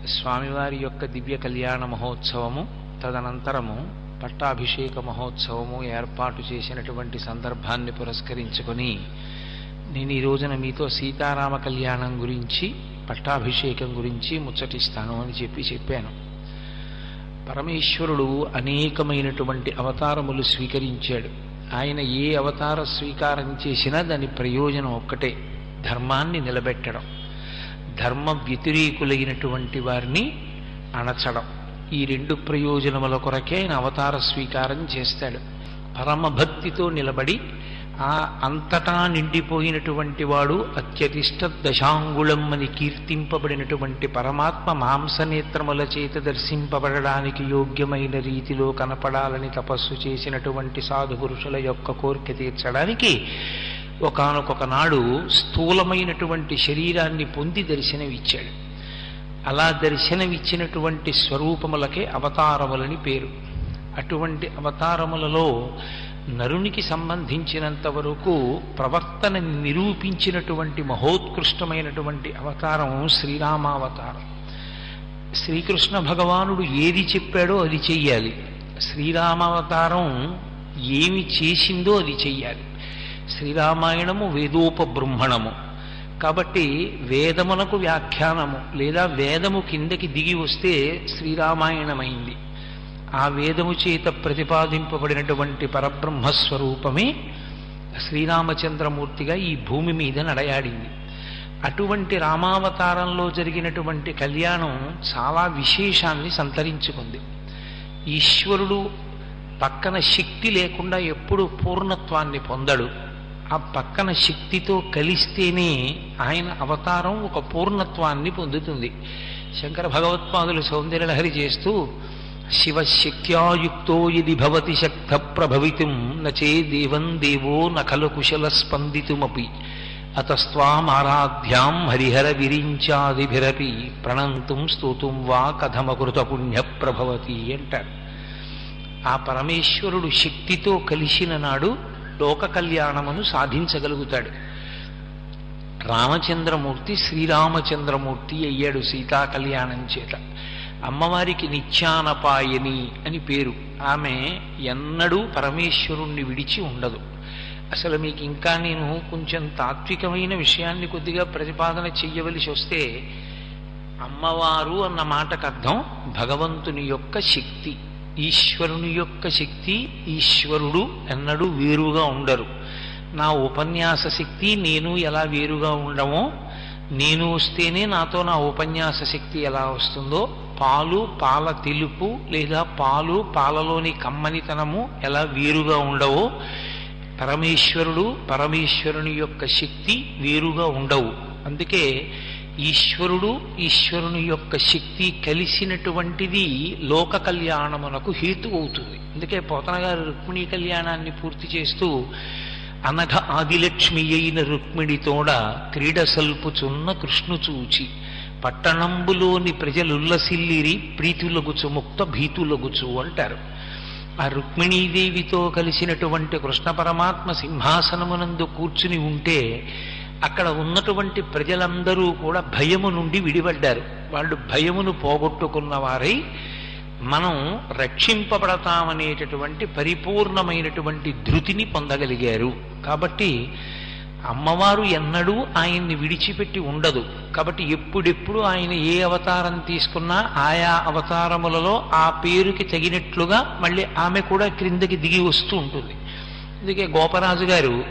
స్వామివారి యొక్క దివ్య కళ్యాణ మహోత్సవము తదనంతరము పట్టాభిషేక మహోత్సవము ఏర్పాటు చేసినటువంటి సందర్భాన్ని పురస్కరించుకొని నేను ఈ రోజున మీతో సీతారామ కళ్యాణం గురించి పట్టాభిషేకం గురించి ముచ్చటిస్తాను అని చెప్పాను. పరమేశ్వరుడు అనేకమైనటువంటి అవతారములు స్వీకరించాడు. ఆయన ఏ అవతార స్వీకారం చేసినా దాని ప్రయోజనం ఒక్కటే, ధర్మాన్ని నిలబెట్టడం, ధర్మ వ్యతిరేకులైనటువంటి వారిని అణచడం. ఈ రెండు ప్రయోజనముల కొరకే ఆయన అవతార స్వీకారం చేస్తాడు. పరమభక్తితో నిలబడి ఆ అంతటా నిండిపోయినటువంటి వాడు అత్యతిష్ట దశాంగుళం అని కీర్తింపబడినటువంటి పరమాత్మ మాంసనేత్రముల చేత దర్శింపబడడానికి యోగ్యమైన రీతిలో కనపడాలని తపస్సు చేసినటువంటి సాధు పురుషుల యొక్క కోరిక తీర్చడానికి ఒకానొక నాడు స్థూలమైనటువంటి శరీరాన్ని పొంది దర్శనమిచ్చాడు. అలా దర్శనమిచ్చినటువంటి స్వరూపములకే అవతారములని పేరు. అటువంటి అవతారములలో నరునికి సంబంధించినంత వరకు ప్రవర్తనని నిరూపించినటువంటి మహోత్కృష్టమైనటువంటి అవతారం శ్రీరామావతారం. శ్రీకృష్ణ భగవానుడు ఏది చెప్పాడో అది చెయ్యాలి. శ్రీరామావతారం ఏమి చేసిందో అది చెయ్యాలి. శ్రీరామాయణము వేదోపబృంహణము కాబట్టి వేదమునకు వ్యాఖ్యానము లేదా వేదము కిందకి దిగి వస్తే శ్రీరామాయణమైంది. ఆ వేదము చేత ప్రతిపాదింపబడినటువంటి పరబ్రహ్మస్వరూపమే శ్రీరామచంద్రమూర్తిగా ఈ భూమి మీద నడయాడింది. అటువంటి రామావతారంలో జరిగినటువంటి కళ్యాణం చాలా విశేషాన్ని సంతరించుకుంది. ఈశ్వరుడు పక్కన శక్తి లేకుండా ఎప్పుడు పూర్ణత్వాన్ని పొందడు. ఆ పక్కన శక్తితో కలిస్తేనే ఆయన అవతారం ఒక పూర్ణత్వాన్ని పొందుతుంది. శంకర భగవత్పాదులు సౌందర్యలహరి చేస్తూ శివశక్త్యాయుక్తో యది భవతి శక్త ప్రభవితుం నచే దేవం దేవో నఖలు కుశల స్పందితుమపి అతస్త్వామారాధ్యాం హరిహర విరించాదిభిరపి ప్రణంతుం స్తోతుం వా కథమకృత పుణ్య ప్రభవతి అంటారు. ఆ పరమేశ్వరుడు శక్తితో కలిసిన నాడు లోక కళ్యాణమును సాధించగలుగుతాడు. రామచంద్రమూర్తి శ్రీరామచంద్రమూర్తి అయ్యాడు సీతా కళ్యాణం చేత. అమ్మవారికి నిత్యానపాయని అని పేరు. ఆమె ఎన్నడూ పరమేశ్వరుణ్ణి విడిచి ఉండదు. అసలు మీకు ఇంకా నేను కొంచెం తాత్వికమైన విషయాన్ని కొద్దిగా ప్రతిపాదన చెయ్యవలసి వస్తే, అమ్మవారు అన్న మాటకు అర్థం భగవంతుని యొక్క శక్తి, ఈశ్వరుని యొక్క శక్తి. ఈశ్వరుడు ఎన్నడూ వేరుగా ఉండరు. నా ఉపన్యాస శక్తి నేను ఎలా వేరుగా ఉండమో, నేను వస్తేనే నాతో నా ఉపన్యాస శక్తి ఎలా వస్తుందో, పాలు పాల తెలుపు లేదా పాలు పాలలోని కమ్మనితనము ఎలా వేరుగా ఉండవో, పరమేశ్వరుడు పరమేశ్వరుని యొక్క శక్తి వేరుగా ఉండవు. అందుకే ఈశ్వరుడు ఈశ్వరుని యొక్క శక్తి కలిసినటువంటిది లోక కళ్యాణమునకు హేతు అవుతుంది. అందుకే పోతన గారు రుక్మిణీ కళ్యాణాన్ని పూర్తి చేస్తూ అనఘ ఆదిలక్ష్మి అయిన రుక్మిణితోడ క్రీడ సల్పుచున్న కృష్ణు చూచి పట్టణంబులోని ప్రజలుల్లసిల్లిరి ప్రీతులగుచు ముక్త భీతులగుచు అంటారు. ఆ రుక్మిణీదేవితో కలిసినటువంటి కృష్ణ పరమాత్మ సింహాసనమునందు కూర్చుని ఉంటే అక్కడ ఉన్నటువంటి ప్రజలందరూ కూడా భయము నుండి విడిపడ్డారు. వాళ్ళు భయమును పోగొట్టుకున్న వారై మనం రక్షింపబడతామనేటటువంటి పరిపూర్ణమైనటువంటి ధృతిని పొందగలిగారు. కాబట్టి అమ్మవారు ఎన్నడూ ఆయన్ని విడిచిపెట్టి ఉండదు. కాబట్టి ఎప్పుడెప్పుడు ఆయన ఏ అవతారం తీసుకున్నా ఆయా అవతారములలో ఆ పేరుకి తగినట్లుగా మళ్ళీ ఆమె కూడా క్రిందకి దిగి వస్తూ ఉంటుంది. అందుకే గోపరాజు గారు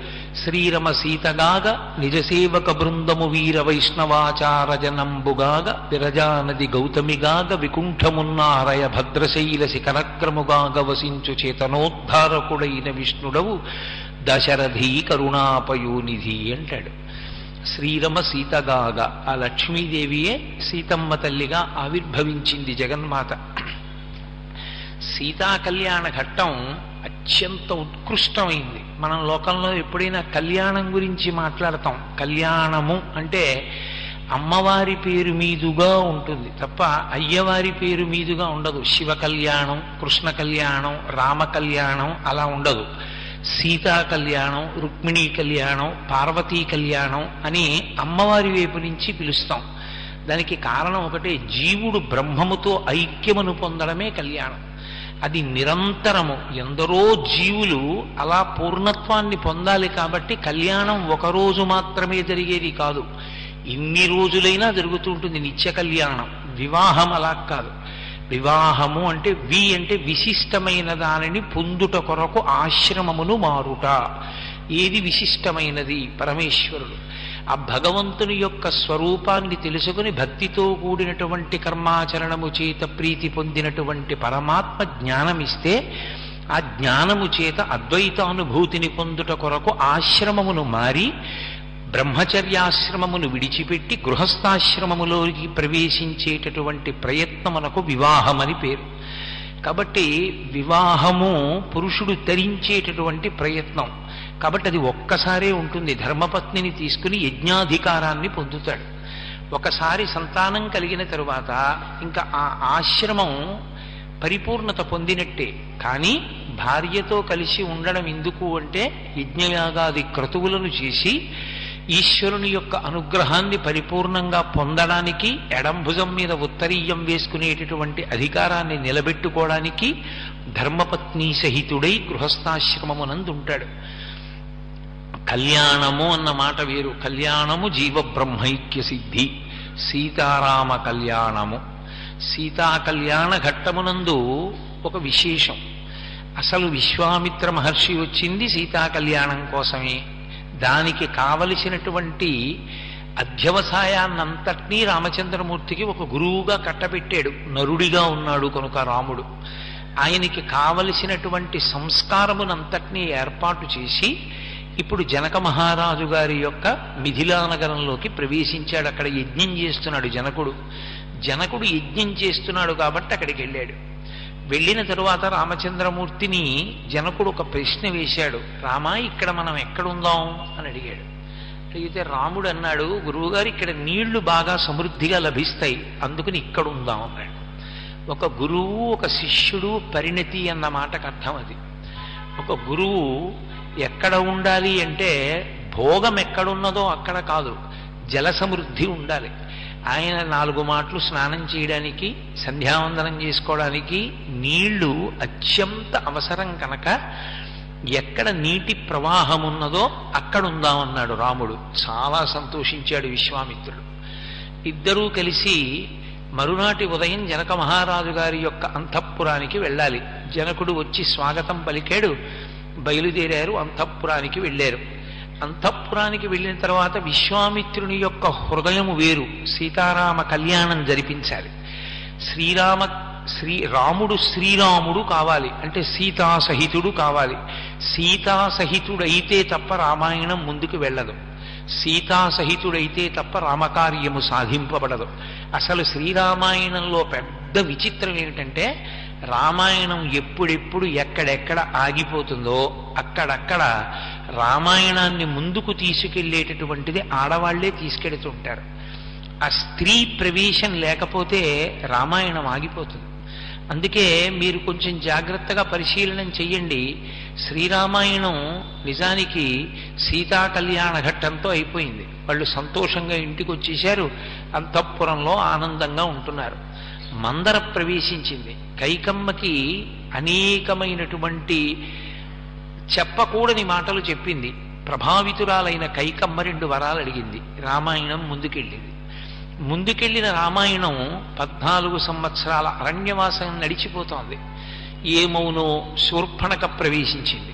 శ్రీరమ సీతగాగ నిజసేవక బృందము వీర వైష్ణవాచారజనంబుగాగ విరజానది గౌతమిగాగ వికుంఠమున్నారయ భద్రశైల శిఖరక్రముగాగ వసించు చేతనోద్ధారకుడైన విష్ణుడవు దశరథీ కరుణాపయోనిధి అంటాడు. శ్రీరమ సీతగాగ, ఆ లక్ష్మీదేవియే సీతమ్మ తల్లిగా ఆవిర్భవించింది జగన్మాత. సీతా కళ్యాణ ఘట్టం అత్యంత ఉత్కృష్టమైంది. మనం లోకంలో ఎప్పుడైనా కళ్యాణం గురించి మాట్లాడతాం, కళ్యాణము అంటే అమ్మవారి పేరు మీదుగా ఉంటుంది తప్ప అయ్యవారి పేరు మీదుగా ఉండదు. శివ కళ్యాణం, కృష్ణ కళ్యాణం, రామ కళ్యాణం అలా ఉండదు. సీతా కళ్యాణం, రుక్మిణీ కళ్యాణం, పార్వతీ కళ్యాణం అని అమ్మవారి వైపు నుంచి పిలుస్తాం. దానికి కారణం ఒకటే, జీవుడు బ్రహ్మముతో ఐక్యమును పొందడమే కళ్యాణం. అది నిరంతరము. ఎందరో జీవులు అలా పూర్ణత్వాన్ని పొందాలి కాబట్టి కళ్యాణం ఒకరోజు మాత్రమే జరిగేది కాదు, ఇన్ని రోజులైనా జరుగుతూ ఉంటుంది నిత్య కళ్యాణం. వివాహం అలా కాదు. వివాహము అంటే అంటే విశిష్టమైన దానిని పొందుట కొరకు ఆశ్రమమును మారుట. ఏది విశిష్టమైనది? పరమేశ్వరుడు. ఆ భగవంతుని యొక్క స్వరూపాన్ని తెలుసుకుని భక్తితో కూడినటువంటి కర్మాచరణము చేత ప్రీతి పొందినటువంటి పరమాత్మ జ్ఞానమిస్తే ఆ జ్ఞానము చేత అద్వైతానుభూతిని పొందుట కొరకు ఆశ్రమమును మారి బ్రహ్మచర్యాశ్రమమును విడిచిపెట్టి గృహస్థాశ్రమములోకి ప్రవేశించేటటువంటి ప్రయత్నమునకు వివాహమని పేరు. కాబట్టి వివాహము పురుషుడు తరించేటటువంటి ప్రయత్నం. కాబట్టి అది ఒక్కసారే ఉంటుంది. ధర్మపత్నిని తీసుకుని యజ్ఞాధికారాన్ని పొందుతాడు. ఒకసారి సంతానం కలిగిన తరువాత ఇంకా ఆ ఆశ్రమం పరిపూర్ణత పొందినట్టే. కానీ భార్యతో కలిసి ఉండడం ఎందుకు అంటే యజ్ఞయాగాది క్రతువులను చేసి ఈశ్వరుని యొక్క అనుగ్రహాన్ని పరిపూర్ణంగా పొందడానికి, ఎడంభుజం మీద ఉత్తరీయం వేసుకునేటటువంటి అధికారాన్ని నిలబెట్టుకోవడానికి ధర్మపత్ని సహితుడై గృహస్థాశ్రమమునందు ఉంటాడు. కళ్యాణము అన్న మాట వేరు. కళ్యాణము జీవబ్రహ్మైక్య సిద్ధి. సీతారామ కళ్యాణము. సీతా కళ్యాణ ఘట్టమునందు ఒక విశేషం. అసలు విశ్వామిత్ర మహర్షి వచ్చింది సీతా కళ్యాణం కోసమే. దానికి కావలసినటువంటి అధ్యవసాయాన్నంతటినీ రామచంద్రమూర్తికి ఒక గురువుగా కట్టబెట్టాడు. నరుడిగా ఉన్నాడు కనుక రాముడు. ఆయనకి కావలసినటువంటి సంస్కారమునంతటినీ ఏర్పాటు చేసి ఇప్పుడు జనక మహారాజు గారి యొక్క మిథిలా నగరంలోకి ప్రవేశించాడు. అక్కడ యజ్ఞం చేస్తున్నాడు జనకుడు. జనకుడు యజ్ఞం చేస్తున్నాడు కాబట్టి అక్కడికి వెళ్ళాడు. వెళ్ళిన తరువాత రామచంద్రమూర్తిని జనకుడు ఒక ప్రశ్న వేశాడు. రామా, ఇక్కడ మనం ఎక్కడుందాం అని అడిగాడు. అడిగితే రాముడు అన్నాడు, గురువుగారు ఇక్కడ నీళ్లు బాగా సమృద్ధిగా లభిస్తాయి, అందుకని ఇక్కడ ఉందాం అన్నాడు. ఒక గురువు ఒక శిష్యుడు పరిణతి అన్న మాటకు అర్థం అది. ఒక గురువు ఎక్కడ ఉండాలి అంటే భోగం ఎక్కడున్నదో అక్కడ కాదు, జల సమృద్ధి ఉండాలి. ఆయన 4 మాటలు స్నానం చేయడానికి, సంధ్యావందనం చేసుకోవడానికి నీళ్లు అత్యంత అవసరం కనుక ఎక్కడ నీటి ప్రవాహం ఉన్నదో అక్కడ ఉందామన్నాడు రాముడు. చాలా సంతోషించాడు విశ్వామిత్రుడు. ఇద్దరూ కలిసి మరునాటి ఉదయం జనక మహారాజు గారి యొక్క అంతఃపురానికి వెళ్ళాలి. జనకుడు వచ్చి స్వాగతం పలికాడు. బయలుదేరారు, అంతఃపురానికి వెళ్ళారు. అంతఃపురానికి వెళ్ళిన తర్వాత విశ్వామిత్రుని యొక్క హృదయము వేరు. సీతారామ కళ్యాణం జరిపించాలి. రాముడు శ్రీరాముడు కావాలి అంటే సీతాసహితుడు కావాలి. సీతాసహితుడైతే తప్ప రామాయణం ముందుకు వెళ్ళదు. సీతాసహితుడైతే తప్ప రామకార్యము సాధింపబడదు. అసలు శ్రీరామాయణంలో పెద్ద విచిత్రం ఏమిటంటే రామాయణం ఎప్పుడెప్పుడు ఎక్కడెక్కడ ఆగిపోతుందో అక్కడక్కడ రామాయణాన్ని ముందుకు తీసుకెళ్లేటటువంటిది ఆడవాళ్లే తీసుకెడుతుంటారు. ఆ స్త్రీ ప్రవేశం లేకపోతే రామాయణం ఆగిపోతుంది. అందుకే మీరు కొంచెం జాగ్రత్తగా పరిశీలనం చెయ్యండి. శ్రీరామాయణం నిజానికి సీతా కళ్యాణ ఘట్టంతో అయిపోయింది. వాళ్ళు సంతోషంగా ఇంటికి వచ్చేశారు, అంతఃపురంలో ఆనందంగా ఉంటున్నారు. మందర ప్రవేశించింది. కైకమ్మకి అనేకమైనటువంటి చెప్పకూడని మాటలు చెప్పింది. ప్రభావితురాలైన కైకమ్మ 2 వరాలు అడిగింది. రామాయణం ముందుకెళ్ళింది. ముందుకెళ్లిన రామాయణం 14 సంవత్సరాల అరణ్యవాసం నడిచిపోతోంది. ఏమౌనో శూర్పణఖ ప్రవేశించింది.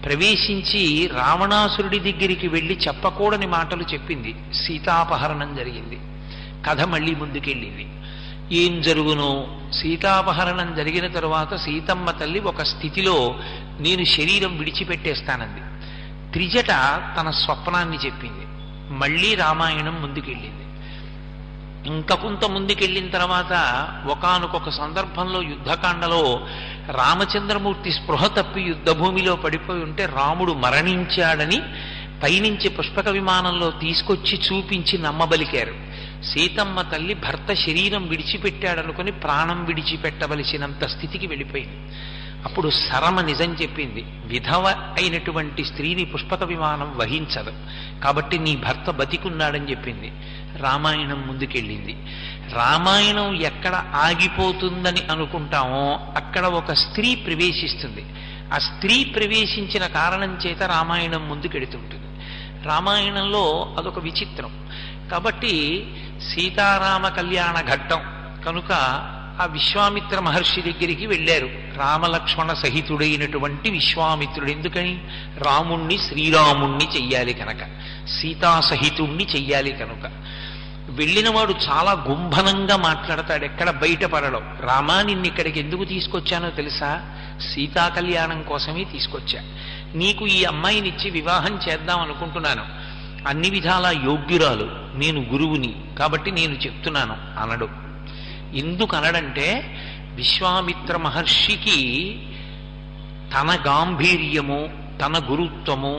ప్రవేశించి రావణాసురుడి దగ్గరికి వెళ్ళి చెప్పకూడని మాటలు చెప్పింది. సీతాపహరణం జరిగింది. కథ మళ్ళీ ముందుకెళ్ళింది. ఏం జరుగునో, సీతాపహరణం జరిగిన తరువాత సీతమ్మ తల్లి ఒక స్థితిలో నేను శరీరం విడిచిపెట్టేస్తానంది. త్రిజట తన స్వప్నాన్ని చెప్పింది. మళ్ళీ రామాయణం ముందుకెళ్ళింది. ఇంకా కొంత ముందుకెళ్ళిన తర్వాత ఒకానొక సందర్భంలో యుద్ధకాండలో రామచంద్రమూర్తి స్పృహ తప్పి యుద్ధభూమిలో పడిపోయి ఉంటే రాముడు మరణించాడని పైనుంచి పుష్పక విమానంలో తీసుకొచ్చి చూపించి నమ్మబలికారు. సీతమ్మ తల్లి భర్త శరీరం విడిచిపెట్టాడనుకుని ప్రాణం విడిచిపెట్టవలసినంత స్థితికి వెళ్ళిపోయింది. అప్పుడు సరమ నిజం చెప్పింది, విధవ అయినటువంటి స్త్రీని పుష్పక విమానం వహించదు, కాబట్టి నీ భర్త బతికున్నాడని చెప్పింది. రామాయణం ముందుకెళ్ళింది. రామాయణం ఎక్కడ ఆగిపోతుందని అనుకుంటామో అక్కడ ఒక స్త్రీ ప్రవేశిస్తుంది. ఆ స్త్రీ ప్రవేశించిన కారణం చేత రామాయణం ముందుకెడుతుంటుంది. రామాయణంలో అదొక విచిత్రం. కాబట్టి సీతారామ కళ్యాణ ఘట్టం కనుక ఆ విశ్వామిత్ర మహర్షి దగ్గరికి వెళ్ళారు. రామలక్ష్మణ సహితుడైనటువంటి విశ్వామిత్రుడు. ఎందుకని? రాముణ్ణి శ్రీరాముణ్ణి చెయ్యాలి కనుక, సీతా సహితుణ్ణి చెయ్యాలి కనుక. వెళ్ళినవాడు చాలా గుంభనంగా మాట్లాడతాడు, ఎక్కడ బయటపడడం. రామా, నిన్ను ఇక్కడికి ఎందుకు తీసుకొచ్చానో తెలుసా? సీతా కళ్యాణం కోసమే తీసుకొచ్చా. నీకు ఈ అమ్మాయినిచ్చి వివాహం చేద్దాం అనుకుంటున్నాను. అన్ని విధాలా యోగ్యురాలు, నేను గురువుని, కాబట్టి నేను చెప్తున్నాను అనడు. ఎందుకు అనడంటే విశ్వామిత్ర మహర్షికి తన గాంభీర్యము, తన గురుత్వము,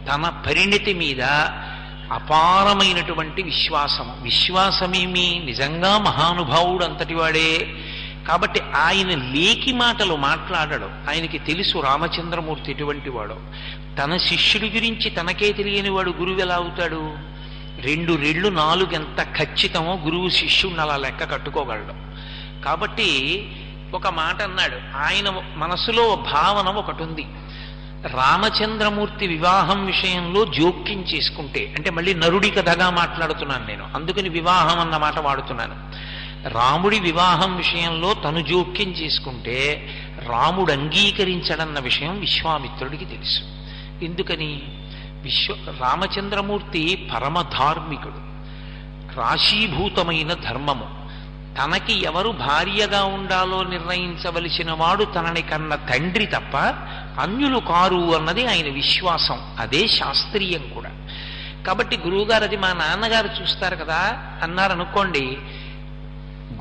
తన పరిణతి మీద అపారమైనటువంటి విశ్వాసము. విశ్వాసమేమి, నిజంగా మహానుభావుడు అంతటి వాడే. కాబట్టి ఆయన లేకి మాటలు మాట్లాడడు. ఆయనకి తెలుసు రామచంద్రమూర్తి ఎటువంటి వాడు. తన శిష్యుడి గురించి తనకే తెలియని వాడు గురువు ఎలా అవుతాడు? 2 రెళ్ళు 4 ఎంత ఖచ్చితమో గురువు శిష్యుడిని అలా లెక్క కట్టుకోగలడు. కాబట్టి ఒక మాట అన్నాడు. ఆయన మనసులో భావన ఒకటి ఉంది. రామచంద్రమూర్తి వివాహం విషయంలో జోక్యం చేసుకుంటే, అంటే మళ్ళీ నరుడి కథగా మాట్లాడుతున్నాను నేను, అందుకని వివాహం అన్న మాట వాడుతున్నాను. రాముడి వివాహం విషయంలో తను జోక్యం చేసుకుంటే రాముడు అంగీకరించడన్న విషయం విశ్వామిత్రుడికి తెలుసు. ఎందుకని? రామచంద్రమూర్తి పరమధార్మికుడు, రాశీభూతమైన ధర్మము. తనకి ఎవరు భార్యగా ఉండాలో నిర్ణయించవలసిన వాడు తనని కన్న తండ్రి తప్ప అన్యులు కారు అన్నది ఆయన విశ్వాసం. అదే శాస్త్రీయం కూడా. కాబట్టి గురువుగారు అది మా నాన్నగారు చూస్తారు కదా అన్నారనుకోండి,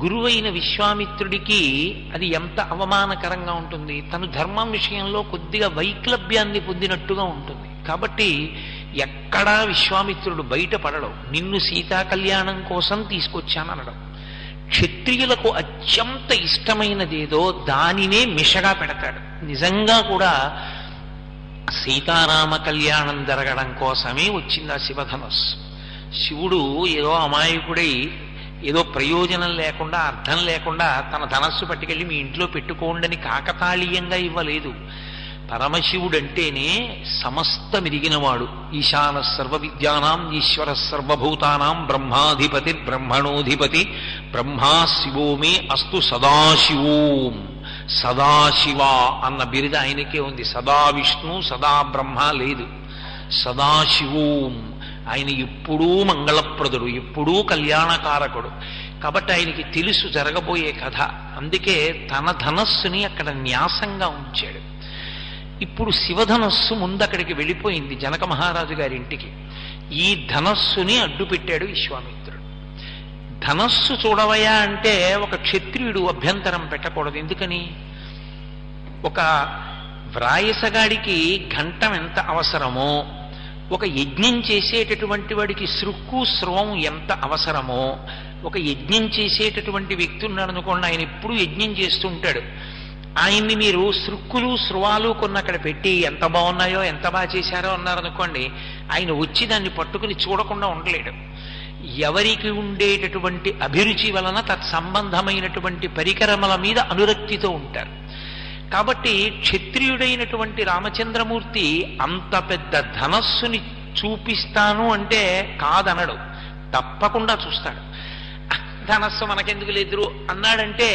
గురువైన విశ్వామిత్రుడికి అది ఎంత అవమానకరంగా ఉంటుంది. తను ధర్మం విషయంలో కొద్దిగా వైక్లభ్యాన్ని పొందినట్టుగా ఉంటుంది. కాబట్టి ఎక్కడా విశ్వామిత్రుడు బయటపడడం. నిన్ను సీతా కళ్యాణం కోసం తీసుకొచ్చాననడం. క్షత్రియులకు అత్యంత ఇష్టమైనదేదో దానినే మిషగా పెడతాడు. నిజంగా కూడా సీతారామ కళ్యాణం జరగడం కోసమే వచ్చింది ఆ శివధనస్సు. శివుడు ఏదో అమాయకుడై ఏదో ప్రయోజనం లేకుండా, అర్థం లేకుండా తన ధనస్సు పట్టుకెళ్ళి మీ ఇంట్లో పెట్టుకోండని కాకతాళీయంగా ఇవ్వలేదు. పరమశివుడంటేనే సమస్తమిరిగినవాడు. ఈశాన సర్వ విద్యానాం ఈశ్వర సర్వభూతానాం బ్రహ్మాధిపతి బ్రహ్మణోధిపతి బ్రహ్మా శివో మే అస్తు సదాశివోం. సదాశివ అన్న బిరుద ఆయనకే ఉంది. సదా విష్ణు సదా బ్రహ్మ లేదు. సదాశివోం. ఆయన ఎప్పుడూ మంగళప్రదుడు, ఎప్పుడూ కళ్యాణకారకుడు. కాబట్టి ఆయనకి తెలుసు జరగబోయే కథ. అందుకే తన ధనస్సుని అక్కడ న్యాసంగా ఉంచాడు. ఇప్పుడు శివధనస్సు ముందక్కడికి వెళ్ళిపోయింది జనక మహారాజు గారి ఇంటికి. ఈ ధనస్సుని అడ్డు పెట్టాడు విశ్వామిత్రుడు. ధనస్సు చూడవయా అంటే ఒక క్షత్రియుడు అభ్యంతరం పెట్టకూడదు. ఎందుకని? ఒక వ్రాయసగాడికి ఘంటం ఎంత అవసరమో, ఒక యజ్ఞం చేసేటటువంటి వాడికి సృక్కు స్రవం ఎంత అవసరమో, ఒక యజ్ఞం చేసేటటువంటి వ్యక్తి ఉన్నాడు అనుకోండి, ఆయన ఎప్పుడూ యజ్ఞం చేస్తుంటాడు. ఆయన్ని మీరు సృక్కులు స్రువాలు కొన్ని అక్కడ పెట్టి ఎంత బాగున్నాయో ఎంత బాగా చేశారో అన్నారనుకోండి, ఆయన వచ్చి దాన్ని పట్టుకుని చూడకుండా ఉండలేడు. ఎవరికి ఉండేటటువంటి అభిరుచి వలన తత్సంబంధమైనటువంటి పరికరముల మీద అనురక్తితో ఉంటారు. కాబట్టి క్షత్రియుడైనటువంటి రామచంద్రమూర్తి అంత పెద్ద ధనస్సుని చూపిస్తాను అంటే కాదనడు, తప్పకుండా చూస్తాడు. ధనస్సు మనకెందుకు లేదురు అన్నాడంటే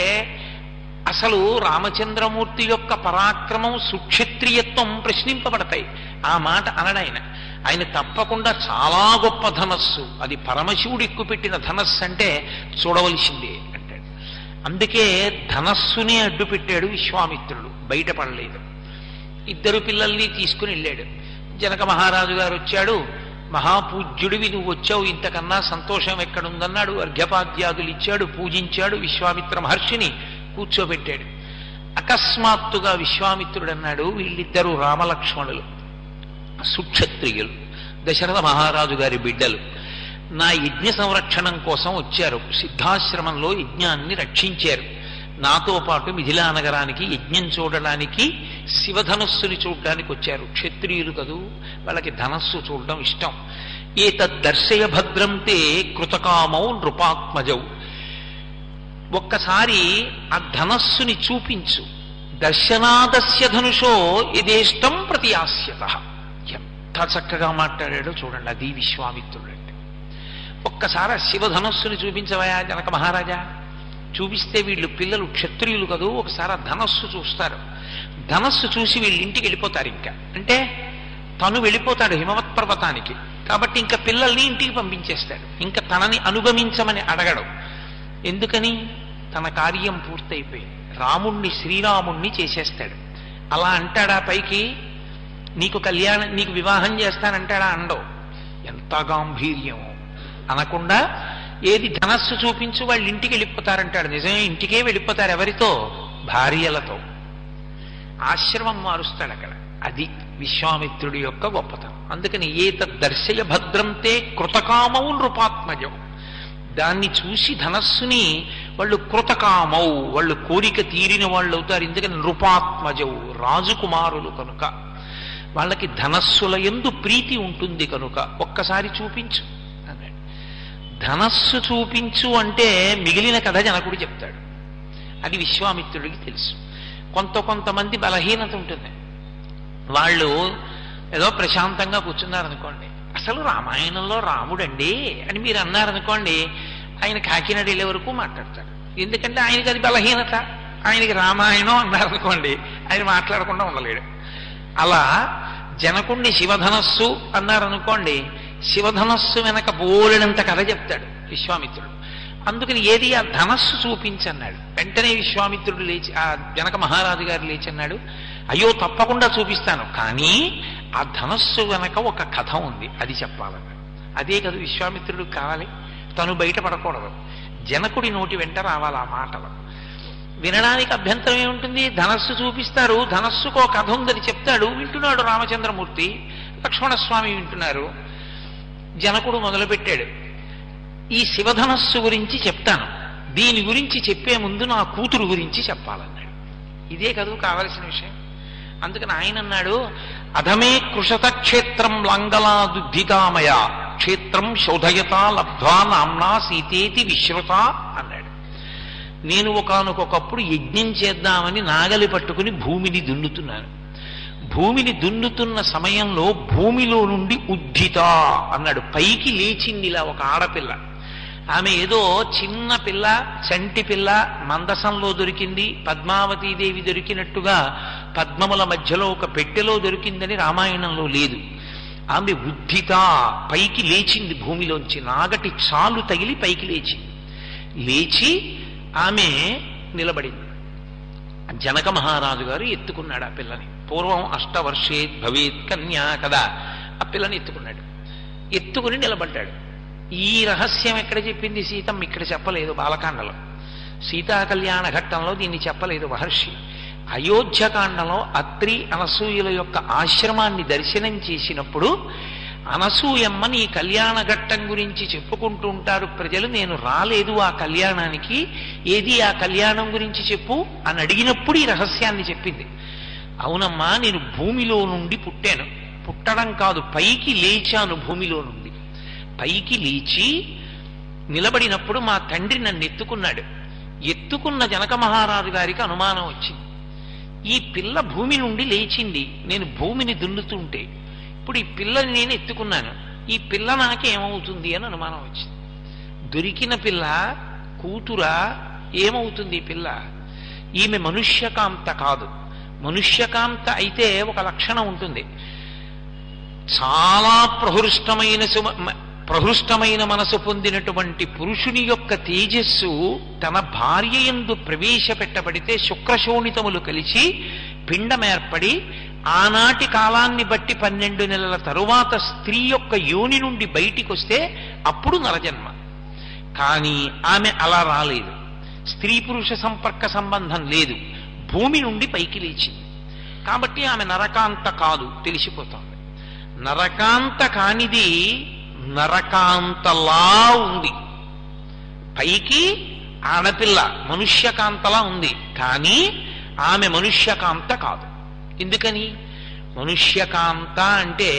అసలు రామచంద్రమూర్తి యొక్క పరాక్రమం సుక్షత్రియత్వం ప్రశ్నింపబడతాయి. ఆ మాట అనడాయన. ఆయన తప్పకుండా చాలా గొప్ప ధనస్సు, అది పరమశివుడు ఎక్కుపెట్టిన ధనస్సు అంటే చూడవలసిందే అంటాడు. అందుకే ధనస్సునే అడ్డు పెట్టాడు విశ్వామిత్రుడు, బయటపడలేదు. 2 పిల్లల్ని తీసుకుని వెళ్ళాడు. జనక మహారాజు గారు వచ్చాడు. మహాపూజ్యుడివి నువ్వు వచ్చావు, ఇంతకన్నా సంతోషం ఎక్కడుందన్నాడు. అర్ఘ్యపాద్యాదులు ఇచ్చాడు, పూజించాడు. విశ్వామిత్ర మహర్షిని కూర్చోబెట్టాడు. అకస్మాత్తుగా విశ్వామిత్రుడు అన్నాడు, వీళ్ళిద్దరూ రామలక్ష్మణులు, సుక్షత్రియులు, దశరథ మహారాజు గారి బిడ్డలు, నా యజ్ఞ సంరక్షణం కోసం వచ్చారు. సిద్ధాశ్రమంలో యజ్ఞాన్ని రక్షించారు. నాతో పాటు మిథిలా నగరానికి యజ్ఞం చూడడానికి శివధనస్సుని చూడడానికి వచ్చారు. క్షత్రియులు కదూ, వాళ్ళకి ధనస్సు చూడడం ఇష్టం. ఏతద్దర్శయ భద్రం తే కృతకామౌ నృపాత్మజౌ. ఒక్కసారి ఆ ధనస్సుని చూపించు. దర్శనాదస్య ధనుషో యథేష్టం ప్రతియాస్యత. ఎంత చక్కగా మాట్లాడాడో చూడండి. అది విశ్వామిత్రుడు అంటే. ఒక్కసారి శివధనస్సుని చూపించవయా జనక మహారాజా. చూపిస్తే వీళ్ళు పిల్లలు క్షత్రియులు కదూ, ఒకసారి ఆ ధనస్సు చూస్తారు. ధనస్సు చూసి వీళ్ళు ఇంటికి వెళ్ళిపోతారు. ఇంకా అంటే తను వెళ్ళిపోతాడు హిమవత్ పర్వతానికి. కాబట్టి ఇంకా పిల్లల్ని ఇంటికి పంపించేస్తాడు. ఇంకా తనని అనుగమించమని అడగడు. ఎందుకని? తన కార్యం పూర్తయిపోయింది. రాముణ్ణి శ్రీరాముణ్ణి చేసేస్తాడు. అలా అంటాడా పైకి? నీకు వివాహం చేస్తానంటాడా? అండవు. ఎంత గాంభీర్యం! అనకుండా ఏది ధనస్సు చూపించు, వాళ్ళు ఇంటికి వెళ్ళిపోతారంటాడు. నిజమే, ఇంటికే వెళ్ళిపోతారు. ఎవరితో? భార్యలతో. ఆశ్రమం మారుస్తాడు అక్కడ. అది విశ్వామిత్రుడి యొక్క గొప్పతనం. అందుకని ఏతద్దర్శయ భద్రంతే కృతకామౌ నృపాత్మజం. దాన్ని చూసి ధనస్సుని వాళ్ళు కృతకామౌ, వాళ్ళు కోరిక తీరిన వాళ్ళు అవుతారు. ఎందుకని? నృపాత్మజౌ, రాజకుమారులు కనుక వాళ్ళకి ధనస్సుల యందు ప్రీతి ఉంటుంది కనుక ఒక్కసారి చూపించు అన్నాడు. ధనస్సు చూపించు అంటే మిగిలిన కథ జనకుడు చెప్తాడు. అది విశ్వామిత్రుడికి తెలుసు. కొంతమంది బలహీనత ఉంటుంది. వాళ్ళు ఏదో ప్రశాంతంగా కూర్చున్నారనుకోండి, అసలు రామాయణంలో రాముడండి అని మీరు అన్నారనుకోండి, ఆయన కాకినాడ వెళ్ళే వరకు మాట్లాడతాడు. ఎందుకంటే ఆయనకి అది బలహీనత. ఆయనకి రామాయణం అన్నారనుకోండి, ఆయన మాట్లాడకుండా ఉండలేడు. అలా జనకుణ్ణి శివధనస్సు అన్నారనుకోండి, శివధనస్సు వెనక బోలెడంత కథ చెప్తాడు విశ్వామిత్రుడు. అందుకని ఏది ఆ ధనస్సు చూపించన్నాడు. వెంటనే విశ్వామిత్రుడు లేచి, ఆ జనక మహారాజు గారు లేచి అన్నాడు, అయ్యో తప్పకుండా చూపిస్తాను, కానీ ఆ ధనస్సు వెనక ఒక కథ ఉంది, అది చెప్పాలన్నాడు. అదే కదా విశ్వామిత్రుడికి కావాలి. తను బయటపడకూడదు, జనకుడి నోటి వెంట రావాలి ఆ మాటలు. వినడానికి అభ్యంతరం ఏముంటుంది? ధనస్సు చూపిస్తారు, ధనస్సుకో కథ ఉందని చెప్తాడు. వింటున్నాడు రామచంద్రమూర్తి, లక్ష్మణస్వామి వింటున్నారు. జనకుడు మొదలుపెట్టాడు, ఈ శివధనస్సు గురించి చెప్తాను, దీని గురించి చెప్పే ముందు నా కూతురు గురించి చెప్పాలన్నాడు. ఇదే కదూ కావలసిన విషయం. అందుకని ఆయన అన్నాడు, అధమే కృషత క్షేత్రం లాంగలాదుద్ధితామయ క్షేత్రం శోధయత లబ్ధ్వా నామ్నా సీతేతి విశ్రుత అన్నాడు. నేను ఒకానొకప్పుడు యజ్ఞం చేద్దామని నాగలి పట్టుకుని భూమిని దున్నుతున్నాను. భూమిని దున్నుతున్న సమయంలో భూమిలో నుండి ఉద్ధిత అన్నాడు, పైకి లేచింది ఇలా ఒక ఆడపిల్ల. ఆమె ఏదో చిన్న పిల్ల, చంటి పిల్ల, మందసంలో దొరికింది, పద్మావతీదేవి దొరికినట్టుగా పద్మముల మధ్యలో ఒక పెట్టెలో దొరికిందని రామాయణంలో లేదు. ఆమె ఉద్ధిత, పైకి లేచింది భూమిలోంచి. నాగటి చాలు తగిలి పైకి లేచింది. లేచి ఆమె నిలబడింది. జనక మహారాజు గారు ఎత్తుకున్నాడు ఆ పిల్లని. పూర్వం అష్టవర్షేత్ భవేత్ కన్యా కదా, ఆ పిల్లని ఎత్తుకున్నాడు. ఎత్తుకుని నిలబడ్డాడు. ఈ రహస్యం ఎక్కడ చెప్పింది సీతమ్మ? ఇక్కడ చెప్పలేదు బాలకాండలో. సీతా కళ్యాణ ఘట్టంలో దీన్ని చెప్పలేదు మహర్షి. అయోధ్యకాండలో అత్రి అనసూయుల యొక్క ఆశ్రమాన్ని దర్శనం చేసినప్పుడు అనసూయమ్మ నీ కళ్యాణ ఘట్టం గురించి చెప్పుకుంటూ ఉంటారు ప్రజలు, నేను రాలేదు ఆ కళ్యాణానికి, ఏది ఆ కళ్యాణం గురించి చెప్పు అని అడిగినప్పుడు ఈ రహస్యాన్ని చెప్పింది. అవునమ్మా, నేను భూమిలో నుండి పుట్టాను, పుట్టడం కాదు పైకి లేచాను. భూమిలో నుండి పైకి లేచి నిలబడినప్పుడు మా తండ్రి నన్ను ఎత్తుకున్నాడు. ఎత్తుకున్న జనక మహారాజు గారికి అనుమానం వచ్చింది, ఈ పిల్ల భూమి నుండి లేచింది, నేను భూమిని దున్నుతుంటే ఇప్పుడు ఈ పిల్లని నేను ఎత్తుకున్నాను, ఈ పిల్ల నాకేమవుతుంది అని అనుమానం వచ్చింది. దొరికిన పిల్ల కూతురా? ఏమవుతుంది ఈ పిల్ల? ఈమె మనుష్యకాంత కాదు. మనుష్యకాంత అయితే ఒక లక్షణం ఉంటుంది, చాలా ప్రహృష్టమైన మనసు పొందినటువంటి పురుషుని యొక్క తేజస్సు తన భార్య యందు ప్రవేశపెట్టబడితే శుక్రశోణితములు కలిసి పిండమేర్పడి ఆనాటి కాలాన్ని బట్టి 12 నెలల తరువాత స్త్రీ యొక్క యోని నుండి బయటికి వస్తే అప్పుడు నరజన్మ. కానీ ఆమె అలా రాలేదు, స్త్రీ పురుష సంపర్క సంబంధం లేదు, భూమి నుండి పైకి లేచింది. కాబట్టి ఆమె నరకాంత కాదు, తెలిసిపోతుంది. నరకాంత కానిది నరకాంతలా ఉంది, పైకి ఆడపిల్ల మనుష్యకాంతలా ఉంది, కానీ ఆమె మనుష్యకాంత కాదు. ఎందుకని? మనుష్యకాంత అంటే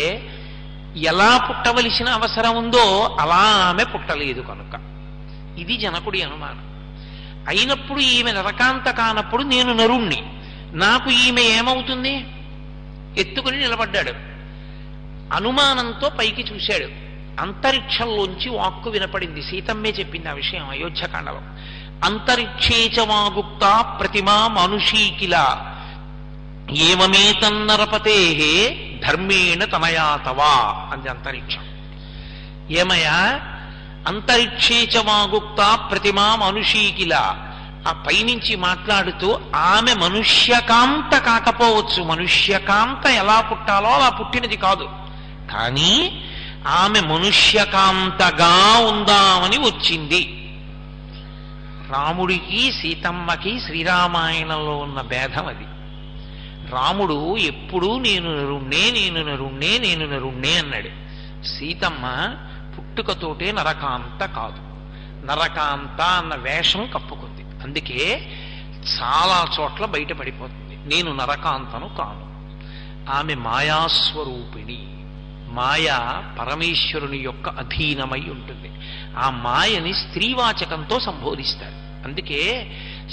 ఎలా పుట్టవలసిన అవసరం ఉందో అలా ఆమె పుట్టలేదు కనుక. ఇది జనకుడి అనుమానం. అయినప్పుడు ఈమె నరకాంత కానప్పుడు నేను నరుణ్ణి, నాకు ఈమె ఏమవుతుంది? ఎత్తుకుని నిలబడ్డాడు. అనుమానంతో పైకి చూశాడు. అంతరిక్షంలోంచి వాక్కు వినపడింది. సీతమ్మే చెప్పింది ఆ విషయం అయోధ్యకాండలో. అంతరిక్షేచ వాగుప్త ప్రతిమా మనుషీకిల ఏమేతన్నరపతే ధర్మేణ తనయాతవా అంది అంతరిక్షం. ఏమయ్యా, అంతరిక్షేచ వాగుప్త ప్రతిమా మనుషీకిల, ఆ పైనుంచి మాట్లాడుతూ ఆమె మనుష్యకాంత కాకపోవచ్చు, మనుష్యకాంత ఎలా పుట్టాలో అలా పుట్టినది కాదు, కానీ ఆమె మనుష్యకాంతగా ఉందామని వచ్చింది. రాముడికి సీతమ్మకి శ్రీరామాయణంలో ఉన్న భేదం అది. రాముడు ఎప్పుడూ నేను నరుణ్ణే అన్నాడు. సీతమ్మ పుట్టుకతోటే నరకాంత కాదు, నరకాంత అన్న వేషం కప్పుకుంది. అందుకే చాలా చోట్ల బయటపడిపోతుంది, నేను నరకాంతను కాను. ఆమె మాయాస్వరూపిణి. మాయ పరమేశ్వరుని యొక్క అధీనమై ఉంటుంది. ఆ మాయని స్త్రీవాచకంతో సంబోధిస్తారు. అందుకే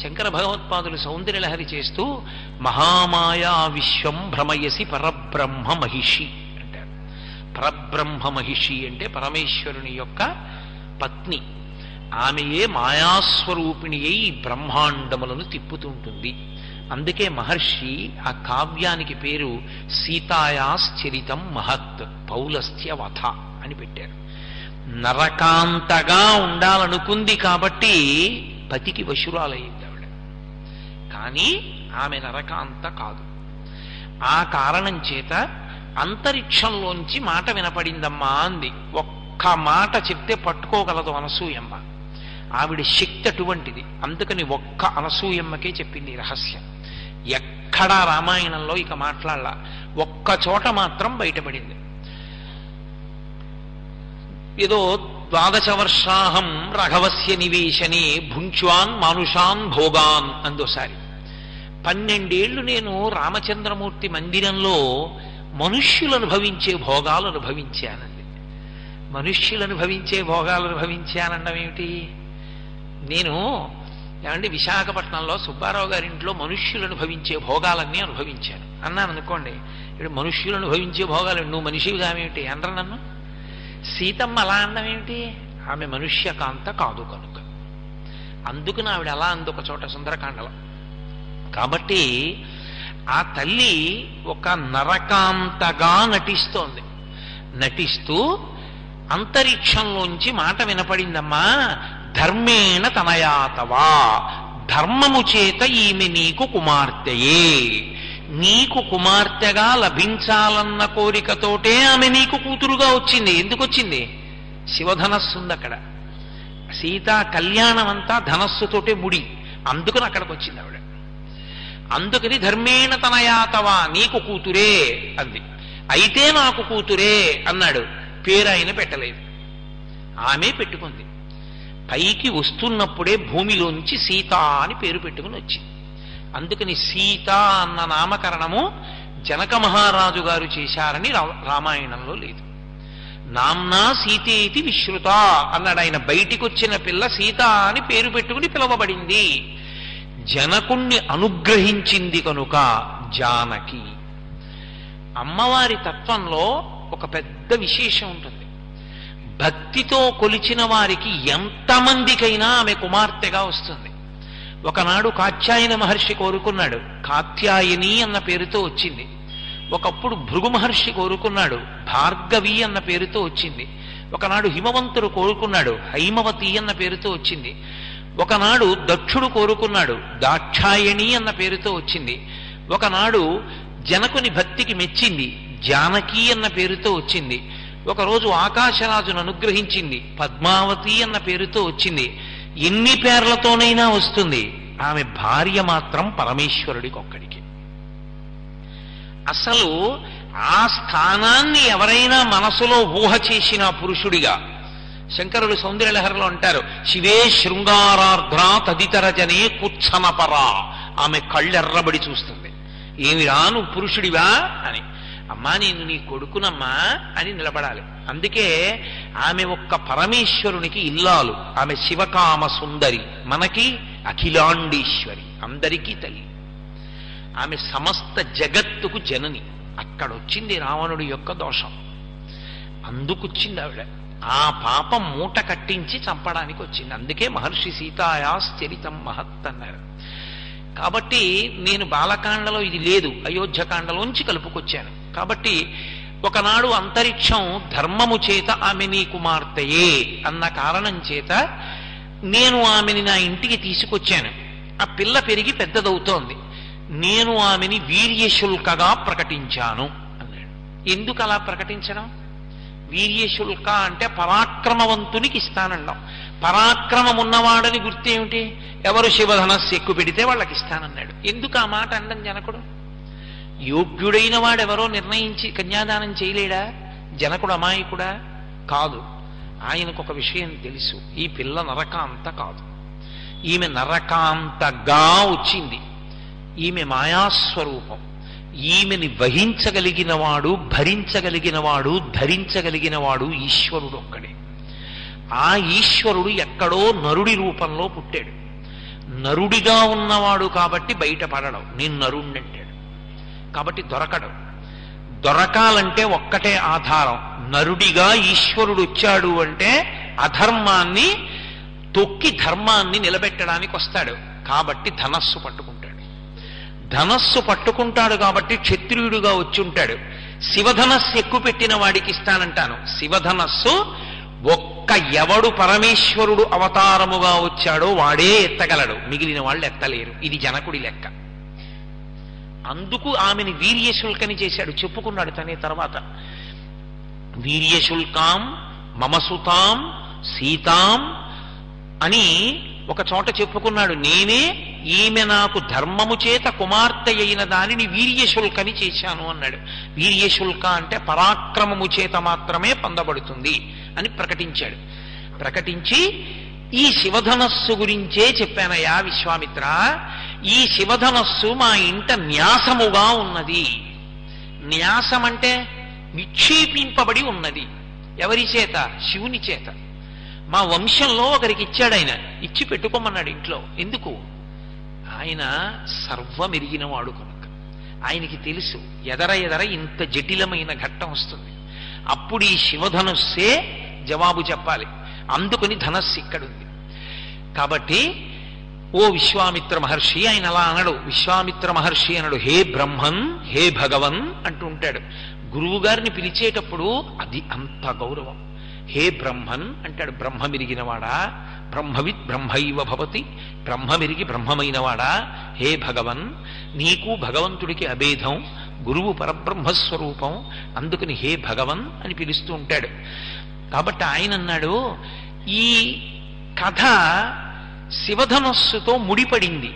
శంకర భగవత్పాదులు సౌందర్యలహరి చేస్తూ మహామాయా విశ్వం భ్రమయసి పరబ్రహ్మ మహిషి అంటారు. పరబ్రహ్మ మహిషి అంటే పరమేశ్వరుని యొక్క పత్ని. ఆమెయే మాయాస్వరూపిణి అయి బ్రహ్మాండములను తిప్పుతుంటుంది. అందుకే మహర్షి ఆ కావ్యానికి పేరు సీతాయాశ్చరితం మహత్ పౌలస్త్య వధ అని పెట్టారు. నరకాంతగా ఉండాలనుకుంది కాబట్టి పతికి వశురాలయ్యింది ఆవిడ, కానీ ఆమె నరకాంత కాదు. ఆ కారణం చేత అంతరిక్షంలోంచి మాట వినపడిందమ్మా అంది. ఒక్క మాట చెప్తే పట్టుకోగలదు అనసూయమ్మ. ఆవిడ శక్తి అటువంటిది. అందుకని ఒక్క అనసూయమ్మకే చెప్పింది రహస్యం. ఎక్కడా రామాయణంలో ఇక మాట్లాడలా. ఒక్క చోట మాత్రం బయటపడింది. ఏదో 12 వర్షాహం రఘవస్య నివేశనే భుంచ్వాన్ మానుషాన్ భోగాన్ అందోసారి. 12 ఏళ్లు నేను రామచంద్రమూర్తి మందిరంలో మనుష్యులు అనుభవించే భోగాలు అనుభవించానండి. మనుష్యులు అనుభవించే భోగాలు అనుభవించానండం ఏమిటి? నేను ఏమంటే విశాఖపట్నంలో సుబ్బారావు గారింట్లో మనుష్యులు అనుభవించే భోగాలన్నీ అనుభవించాను అన్నాను అనుకోండి. ఇప్పుడు మనుష్యులు అనుభవించే భోగాలు నువ్వు మనిషివిగా ఏమిటి అనరా నన్ను? సీతమ్మ అలా అన్నం ఏమిటి? ఆమె మనుష్యకాంత కాదు కనుక. అందుకుని ఆవిడ అలా అంది ఒక చోట సుందరకాండలో. కాబట్టి ఆ తల్లి ఒక నరకాంతగా నటిస్తోంది. నటిస్తూ అంతరిక్షంలోంచి మాట వినపడిందమ్మా, ధర్మేణ తనయాతవా, ధర్మము చేత ఈమె నీకు కుమార్తెయే. నీకు కుమార్తెగా లభించాలన్న కోరికతోటే ఆమె నీకు కూతురుగా వచ్చింది. ఎందుకు వచ్చింది? శివధనస్సు ఉంది అక్కడ. సీతా కళ్యాణం అంతా ధనస్సుతోటే ముడి. అందుకని అక్కడికి వచ్చింది ఆవిడ. అందుకని ధర్మేణ తనయాతవా, నీకు కూతురే అంది. అయితే నాకు కూతురే అన్నాడు. పేరు ఆయన పెట్టలేదు, ఆమె పెట్టుకుంది. పైకి వస్తున్నప్పుడే భూమిలోంచి సీత అని పేరు పెట్టుకుని వచ్చింది. అందుకని సీత అన్న నామకరణము జనక మహారాజు గారు చేశారని రామాయణంలో లేదు. నామ్నా సీతేతి విశ్రుత అన్నాడు ఆయన. బయటికి వచ్చిన పిల్ల సీత అని పేరు పెట్టుకుని పిలువబడింది. జనకుణ్ణి అనుగ్రహించింది కనుక జానకి. అమ్మవారి తత్వంలో ఒక పెద్ద విశేషం ఉంటుంది. భక్తితో కొలిచిన వారికి ఎంతమందికైనా ఆమె కుమార్తెగా వస్తుంది. ఒకనాడు కాత్యాయన మహర్షి కోరుకున్నాడు, కాత్యాయని అన్న పేరుతో వచ్చింది. ఒకప్పుడు భృగు మహర్షి కోరుకున్నాడు, భార్గవి అన్న పేరుతో వచ్చింది. ఒకనాడు హిమవంతుడు కోరుకున్నాడు, హైమవతి అన్న పేరుతో వచ్చింది. ఒకనాడు దక్షుడు కోరుకున్నాడు, దాక్షాయణి అన్న పేరుతో వచ్చింది. ఒకనాడు జనకుని భక్తికి మెచ్చింది, జానకి అన్న పేరుతో వచ్చింది. ఒకరోజు ఆకాశరాజును అనుగ్రహించింది, పద్మావతి అన్న పేరుతో వచ్చింది. ఎన్ని పేర్లతోనైనా వస్తుంది. ఆమె భార్య మాత్రం పరమేశ్వరుడికి ఒక్కడికి. అసలు ఆ స్థానాన్ని ఎవరైనా మనసులో ఊహ చేసిన పురుషుడిగా శంకరులు సౌందర్యలహరిలో అంటారు, శివే శృంగారార్ధ్ర తదితర జనే కుచ్చనపరా. ఆమె కళ్ళెర్రబడి చూస్తుంది. ఏమిరా నువ్వు పురుషుడివా అని. అమ్మా నేను నీ కొడుకునమ్మా అని నిలబడాలి. అందుకే ఆమె ఒక్క పరమేశ్వరునికి ఇల్లాలు. ఆమె శివకామ సుందరి, మనకి అఖిలాండీశ్వరి, అందరికీ తల్లి. ఆమె సమస్త జగత్తుకు జనని. అక్కడొచ్చింది రావణుడి యొక్క దోషం, అందుకొచ్చింది ఆవిడ. ఆ పాపం మూట కట్టించి చంపడానికి వచ్చింది. అందుకే మహర్షి సీతాయాశ్చరితం మహత్ అన్నారు. కాబట్టి నేను బాలకాండలో ఇది లేదు, అయోధ్యకాండలోంచి కలుపుకొచ్చాను. కాబట్టి ఒకనాడు అంతరిక్షం ధర్మము చేత ఆమె నీ కుమార్తెయే అన్న కారణం చేత నేను ఆమెని నా ఇంటికి తీసుకొచ్చాను. ఆ పిల్ల పెరిగి పెద్దదవుతోంది. నేను ఆమెని వీర్యశుల్కగా ప్రకటించాను అన్నాడు. ఎందుకు అలా ప్రకటించడం? వీర్యశుల్క అంటే పరాక్రమవంతునికి ఇస్తానండం. పరాక్రమం ఉన్నవాడని గుర్తేమిటి? ఎవరు శివధనస్సు ఎక్కువ పెడితే వాళ్ళకి ఇస్తానన్నాడు. ఎందుకు ఆ మాట అనడం జనకుడు? యోగ్యుడైన వాడెవరో నిర్ణయించి కన్యాదానం చేయలేడా? జనకుడు అమాయకుడా? కాదు. ఆయనకు ఒక విషయం తెలుసు, ఈ పిల్ల నరకాంత కాదు. ఈమె నరకాంతగా వచ్చింది. ఈమె మాయాస్వరూపం. ఈమెని వహించగలిగినవాడు, భరించగలిగినవాడు, ధరించగలిగినవాడు ఈశ్వరుడు ఒక్కడే. ఆ ఈశ్వరుడు ఎక్కడో నరుడి రూపంలో పుట్టాడు. నరుడిగా ఉన్నవాడు కాబట్టి బయటపడడం. నేను నరుణ్ణంటాడు కాబట్టి దొరకడం. దొరకాలంటే ఒక్కటే ఆధారం, నరుడిగా ఈశ్వరుడు వచ్చాడు అంటే అధర్మాన్ని తొక్కి ధర్మాన్ని నిలబెట్టడానికి వస్తాడు. కాబట్టి ధనస్సు పట్టుకుంటాడు. ధనస్సు పట్టుకుంటాడు కాబట్టి క్షత్రియుడుగా వచ్చి ఉంటాడు. శివధనస్సు ఎక్కువ పెట్టిన వాడికి ఇస్తానంటాను. శివధనస్సు ఒక్క ఎవడు పరమేశ్వరుడు అవతారముగా వచ్చాడో వాడే ఎత్తగలడు, మిగిలిన వాళ్ళు ఎత్తలేరు. ఇది జనకుడి లెక్క. అందుకు ఆమెని వీర్యశుల్కని చేశాడు. చెప్పుకున్నాడు తనే తర్వాత, వీర్యశుల్కాం మమసుతాం సీతాం అని ఒక చోట చెప్పుకున్నాడు. నేనే ఈమె నాకు ధర్మము చేత కుమార్తె అయిన దానిని వీర్యశుల్కని చేశాను అన్నాడు. వీర్యశుల్క అంటే పరాక్రమము చేత మాత్రమే పొందబడుతుంది అని ప్రకటించాడు. ప్రకటించి ఈ శివధనస్సు గురించే చెప్పానయ్యా విశ్వామిత్ర. ఈ శివధనస్సు మా ఇంట న్యాసముగా ఉన్నది. న్యాసం అంటే నిక్షేపింపబడి ఉన్నది. ఎవరి చేత? శివుని చేత. మా వంశంలో ఒకరికి ఇచ్చాడు ఆయన, ఇచ్చి పెట్టుకోమన్నాడు ఇంట్లో. ఎందుకు? ఆయన సర్వమెరిగినవాడు కనుక. ఆయనకి తెలుసు ఎదర ఎదర ఇంత జటిలమైన ఘట్టం వస్తుంది. అప్పుడు ఈ శివధనస్సే జవాబు చెప్పాలి. అందుకని ధనస్సు ఇక్కడుంది. కాబట్టి ఓ విశ్వామిత్ర మహర్షి, ఆయన అలా అనడు. విశ్వామిత్ర మహర్షి అనడు, హే బ్రహ్మన్, హే భగవన్ అంటూ ఉంటాడు. గురువు గారిని పిలిచేటప్పుడు అది అంత గౌరవం. హే బ్రహ్మన్ అంటాడు. బ్రహ్మమిరిగినవాడా, బ్రహ్మవిత్ బ్రహ్మైవ భవతి, బ్రహ్మమిరిగి బ్రహ్మమైనవాడా, హే భగవన్. నీకు భగవంతుడికి అభేదం, గురువు పరబ్రహ్మస్వరూపం, అందుకని హే భగవన్ అని పిలుస్తూ ఉంటాడు. కాబట్టి ఆయన అన్నాడు, ఈ కథ శివధనస్సుతో ముడిపడింది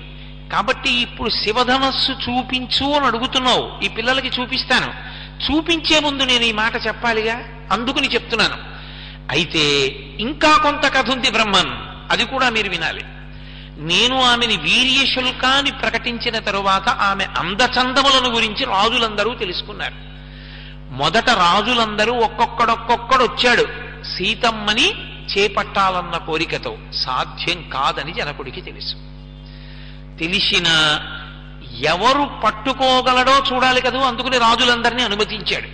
కాబట్టి ఇప్పుడు శివధనస్సు చూపించు అని అడుగుతున్నావు. ఈ పిల్లలకి చూపిస్తాను. చూపించే ముందు నేను ఈ మాట చెప్పాలిగా, అందుకని చెప్తున్నాను. అయితే ఇంకా కొంత కథ ఉంది బ్రహ్మన్, అది కూడా మీరు వినాలి. నేను ఆమెని వీర్యశుల్కాన్ని ప్రకటించిన తరువాత ఆమె అందచందములను గురించి రాజులందరూ తెలుసుకున్నారు. మొదట రాజులందరూ ఒక్కొక్కడొక్కొక్కడు వచ్చాడు సీతమ్మని చేపట్టాలన్న కోరికతో. సాధ్యం కాదని జనకుడికి తెలుసు. తెలిసిన ఎవరు పట్టుకోగలడో చూడాలి కదూ, అందుకని రాజులందరినీ అనుమతించాడు.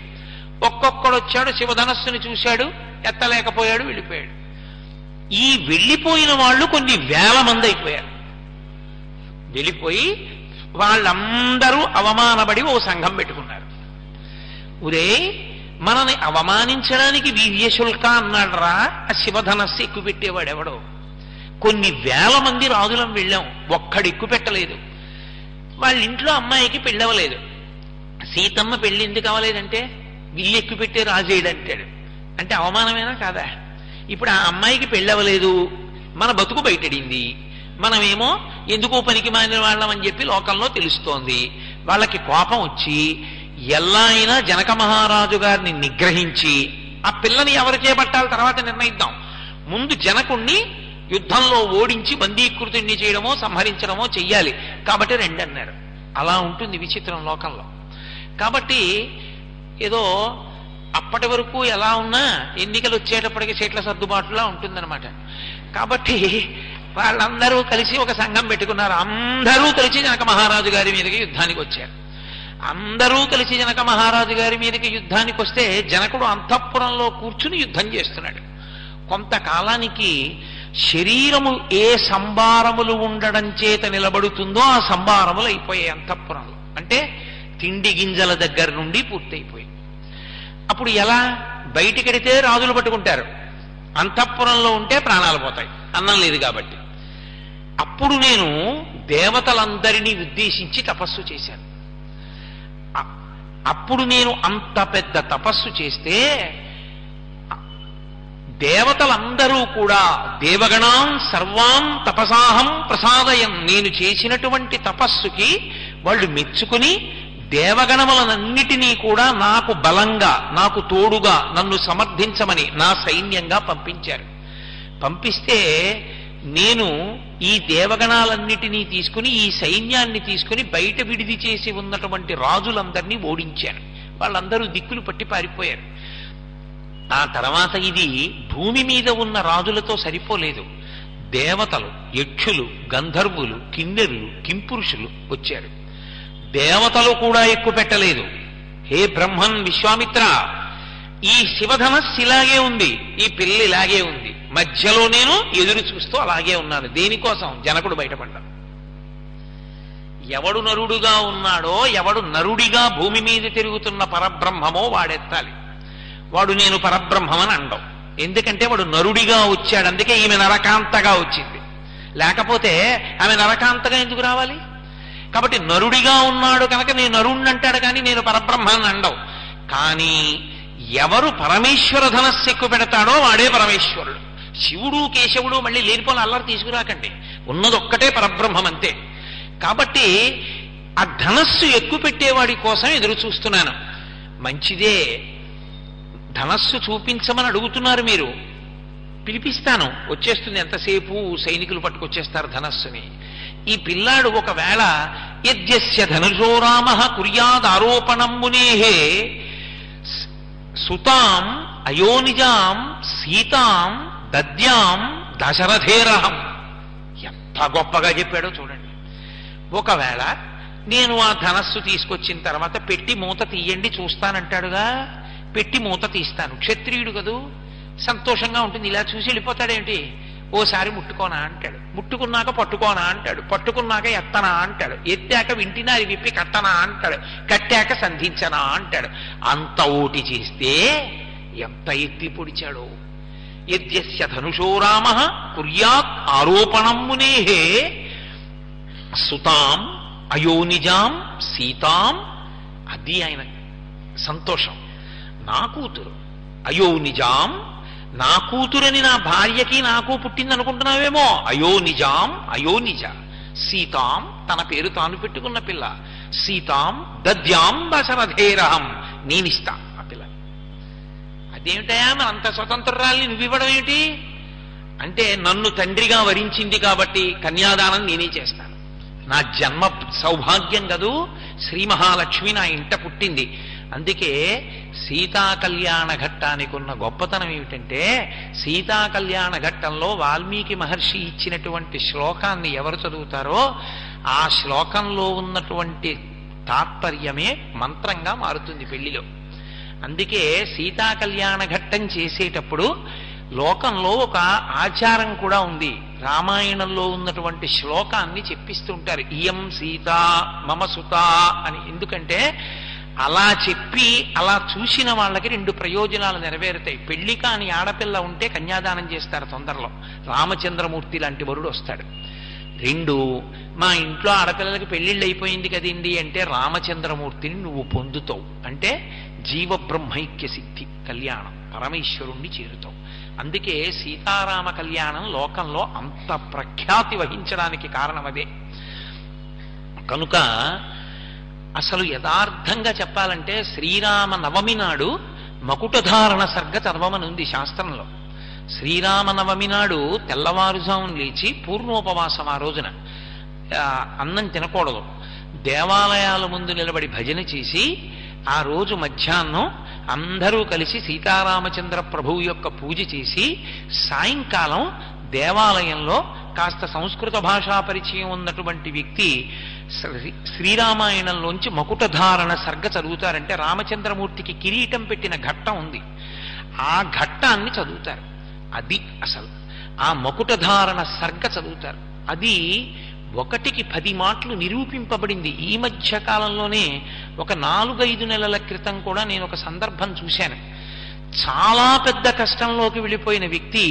ఒక్కొక్కడొచ్చాడు, శివధనస్సుని చూశాడు, ఎత్తలేకపోయాడు, వెళ్ళిపోయాడు. ఈ వెళ్ళిపోయిన వాళ్ళు కొన్ని వేల మంది అయిపోయారు. వెళ్ళిపోయి వాళ్ళందరూ అవమానపడి ఓ సంఘం పెట్టుకున్నారు. ఒరే, మనని అవమానించడానికి వీర్యశుల్క అన్నాడరా, ఆ శివధనస్సు ఎక్కువ పెట్టేవాడు ఎవడో. కొన్ని వేల మంది రాజులం వెళ్ళాం, ఒక్కడు ఎక్కువ పెట్టలేదు. వాళ్ళ ఇంట్లో అమ్మాయికి పెళ్ళవలేదు. సీతమ్మ పెళ్లి ఎందుకు అవ్వలేదంటే విల్లు ఎక్కువ పెట్టే రాజేయడంటాడు. అంటే అవమానమేనా కాదా? ఇప్పుడు ఆ అమ్మాయికి పెళ్ళవలేదు, మన బతుకు బయటడింది. మనమేమో ఎందుకో పనికి మారిన వాళ్ళం అని చెప్పి లోకంలో తెలుస్తోంది. వాళ్ళకి కోపం వచ్చి ఎలా అయినా జనక మహారాజు గారిని నిగ్రహించి ఆ పిల్లని ఎవరు చేపట్టాలి తర్వాత నిర్ణయిద్దాం. ముందు జనకుణ్ణి యుద్ధంలో ఓడించి బందీకృతుణ్ణి చేయడమో సంహరించడమో చెయ్యాలి, కాబట్టి రండి అన్నారు. అలా ఉంటుంది విచిత్రం లోకంలో. కాబట్టి ఏదో అప్పటి వరకు ఎలా ఉన్నా ఎన్నికలు వచ్చేటప్పటికి సీట్ల సర్దుబాటులా ఉంటుందన్నమాట. కాబట్టి వాళ్ళందరూ కలిసి ఒక సంఘం పెట్టుకున్నారు. అందరూ కలిసి జనక మహారాజు గారి మీదకి యుద్ధానికి వచ్చారు. అందరూ కలిసి జనక మహారాజు గారి మీదకి యుద్ధానికి వస్తే జనకుడు అంతఃపురంలో కూర్చుని యుద్ధం చేస్తున్నాడు. కొంతకాలానికి శరీరము ఏ సంభారములు ఉండడం చేత నిలబడుతుందో ఆ సంభారములు అయిపోయాయి అంతఃపురంలో. అంటే తిండి గింజల దగ్గర నుండి పూర్తయిపోయి. అప్పుడు ఎలా? బయటికెడితే రాజులు పట్టుకుంటారు, అంతఃపురంలో ఉంటే ప్రాణాలు పోతాయి, అన్నం లేదు కాబట్టి. అప్పుడు నేను దేవతలందరినీ ఉద్దేశించి తపస్సు చేశాను. అప్పుడు నేను అంత పెద్ద తపస్సు చేస్తే దేవతలందరూ కూడా దేవగణాం సర్వాం తపసాహం ప్రసాదయం, నేను చేసినటువంటి తపస్సుకి వాళ్ళు మెచ్చుకుని దేవగణములనన్నిటినీ కూడా నాకు బలంగా, నాకు తోడుగా, నన్ను సమర్థించమని నా సైన్యంగా పంపించారు. పంపిస్తే నేను ఈ దేవగణాలన్నిటినీ తీసుకుని, ఈ సైన్యాన్ని తీసుకుని బయట విడిది చేసి ఉన్నటువంటి రాజులందరినీ ఓడించాను. వాళ్ళందరూ దిక్కులు పట్టి పారిపోయారు. ఆ తర్వాత ఇది భూమి మీద ఉన్న రాజులతో సరిపోలేదు. దేవతలు, యక్షులు, గంధర్వులు, కిన్నెరులు, కింపురుషులు వచ్చారు. దేవతలు కూడా ఎక్కువ పెట్టలేదు. హే బ్రహ్మన్, విశ్వామిత్ర, ఈ శివధనస్సు ఇలాగే ఉంది, ఈ పిల్ల ఇలాగే ఉంది, మధ్యలో నేను ఎదురు చూస్తూ అలాగే ఉన్నాను. దేనికోసం? జనకుడు బయటపడ్డాడు. ఎవడు నరుడుగా ఉన్నాడో, ఎవడు నరుడిగా భూమి మీద తిరుగుతున్న పరబ్రహ్మమో వాడెత్తాలి. వాడు నేను పరబ్రహ్మమని అండవు. ఎందుకంటే వాడు నరుడిగా వచ్చాడు, అందుకే ఈమె నరకాంతగా వచ్చింది. లేకపోతే ఆమె నరకాంతగా ఎందుకు రావాలి? కాబట్టి నరుడిగా ఉన్నాడు కనుక నేను నరుణ్ణి అంటాడు, కానీ నేను పరబ్రహ్మాన్ని అండవు. కానీ ఎవరు పరమేశ్వర ధనస్సు ఎక్కువ పెడతాడో వాడే పరమేశ్వరుడు. శివుడు కేశవుడు మళ్ళీ లేనిపోని అల్లరి తీసుకురాకండి, ఉన్నదొక్కటే పరబ్రహ్మం అంతే. కాబట్టి ఆ ధనస్సు ఎక్కువ పెట్టేవాడి కోసం ఎదురు చూస్తున్నాను. మంచిదే, ధనస్సు చూపించమని అడుగుతున్నారు మీరు, పిలిపిస్తాను, వచ్చేస్తుంది. ఎంతసేపు సైనికులు పట్టుకొచ్చేస్తారు ధనస్సుని. ఈ పిల్లాడు ఒకవేళ యద్యస్య ధనుషో రామః కుర్యాదారోపణం మునేహే సుతాం అయోనిజాం సీతాం దద్యాం దశరథేరహం, ఎంత గొప్పగా చెప్పాడో చూడండి. ఒకవేళ నేను ఆ ధనస్సు తీసుకొచ్చిన తర్వాత పెట్టి మూత తీయండి చూస్తానంటాడుగా, పెట్టి మూత తీస్తాను. క్షత్రియుడు కదూ, సంతోషంగా ఉంటుంది. ఇలా చూసి వెళ్ళిపోతాడేంటి? ఓసారి ముట్టుకోనా అంటాడు, ముట్టుకున్నాక పట్టుకోనా అంటాడు, పట్టుకున్నాక ఎత్తనా అంటాడు, ఎత్తాక వింటినారి విప్పి కట్టనా అంటాడు, కట్టాక సంధించనా అంటాడు. అంత ఓటి చేస్తే ఎంత ఎత్తి పొడిచాడో. యద్యస్య ధనుషో రామః కుర్యాత్ ఆరోపణం మునేహే సుతాం అయోనిజాం సీతాం, అది ఆయన సంతోషం. నా కూతురు అయోనిజాం, నా కూతురని నా భార్యకి నాకు పుట్టిందనుకుంటున్నావేమో. అయోనిజాం, అయోనిజ. సీతాం, తన పేరు తాను పెట్టుకున్న పిల్ల. సీతాం దద్యాం దశరథేరహం, నేనిస్తా ఆ పిల్ల. అదేమిటయా మరి అంత స్వతంత్రాల్ని నువ్వివ్వడం ఏమిటి అంటే, నన్ను తండ్రిగా వరించింది కాబట్టి కన్యాదానం నేనే చేస్తాను. నా జన్మ సౌభాగ్యం కదూ, శ్రీ మహాలక్ష్మి నా ఇంట పుట్టింది. అందుకే సీతా కళ్యాణ ఘట్టానికి ఉన్న గొప్పతనం ఏమిటంటే, సీతా కళ్యాణ ఘట్టంలో వాల్మీకి మహర్షి ఇచ్చినటువంటి శ్లోకాన్ని ఎవరు చదువుతారో ఆ శ్లోకంలో ఉన్నటువంటి తాత్పర్యమే మంత్రంగా మారుతుంది పెళ్లిలో. అందుకే సీతా కళ్యాణ ఘట్టం చేసేటప్పుడు లోకంలో ఒక ఆచారం కూడా ఉంది. రామాయణంలో ఉన్నటువంటి శ్లోకాన్ని చెప్పిస్తుంటారు, ఇయం సీత మమ సుత అని. ఎందుకంటే అలా చెప్పి అలా చూసిన వాళ్ళకి రెండు ప్రయోజనాలు నెరవేరుతాయి. పెళ్లి కాని ఆడపిల్ల ఉంటే కన్యాదానం చేస్తారు తొందరలో, రామచంద్రమూర్తి లాంటి వరుడు వస్తాడు. రెండు, మా ఇంట్లో ఆడపిల్లలకి పెళ్లిళ్ళు అయిపోయింది కదండి అంటే రామచంద్రమూర్తిని నువ్వు పొందుతావు. అంటే జీవబ్రహ్మైక్య సిద్ధి కళ్యాణం, పరమేశ్వరుణ్ణి చేరుతావు. అందుకే సీతారామ కళ్యాణం లోకంలో అంత ప్రఖ్యాతి వహించడానికి కారణం అదే. కనుక అసలు యథార్థంగా చెప్పాలంటే శ్రీరామ నవమి నాడు మకుటధారణ సర్గ చదవమనుంది శాస్త్రంలో. శ్రీరామనవమి నాడు తెల్లవారుజామున లేచి పూర్ణోపవాసం ఆ రోజున అన్నం తినకూడదు. దేవాలయాల ముందు నిలబడి భజన చేసి ఆ రోజు మధ్యాహ్నం అందరూ కలిసి సీతారామచంద్ర ప్రభువు యొక్క పూజ చేసి సాయంకాలం దేవాలయంలో కాస్త సంస్కృత భాషా పరిచయం ఉన్నటువంటి వ్యక్తి శ్రీరామాయణంలోంచి మకుటధారణ సర్గ చదువుతారంటే రామచంద్రమూర్తికి కిరీటం పెట్టిన ఘట్టం ఉంది, ఆ ఘట్టాన్ని చదువుతారు. అది అసలు ఆ మకుటధారణ సర్గ చదువుతారు. అది 1కి 10 మాటలు నిరూపింపబడింది. ఈ మధ్య కాలంలోనే ఒక 4-5 నెలల క్రితం కూడా నేను ఒక సందర్భం చూశాను. చాలా పెద్ద కష్టంలోకి వెళ్ళిపోయిన వ్యక్తి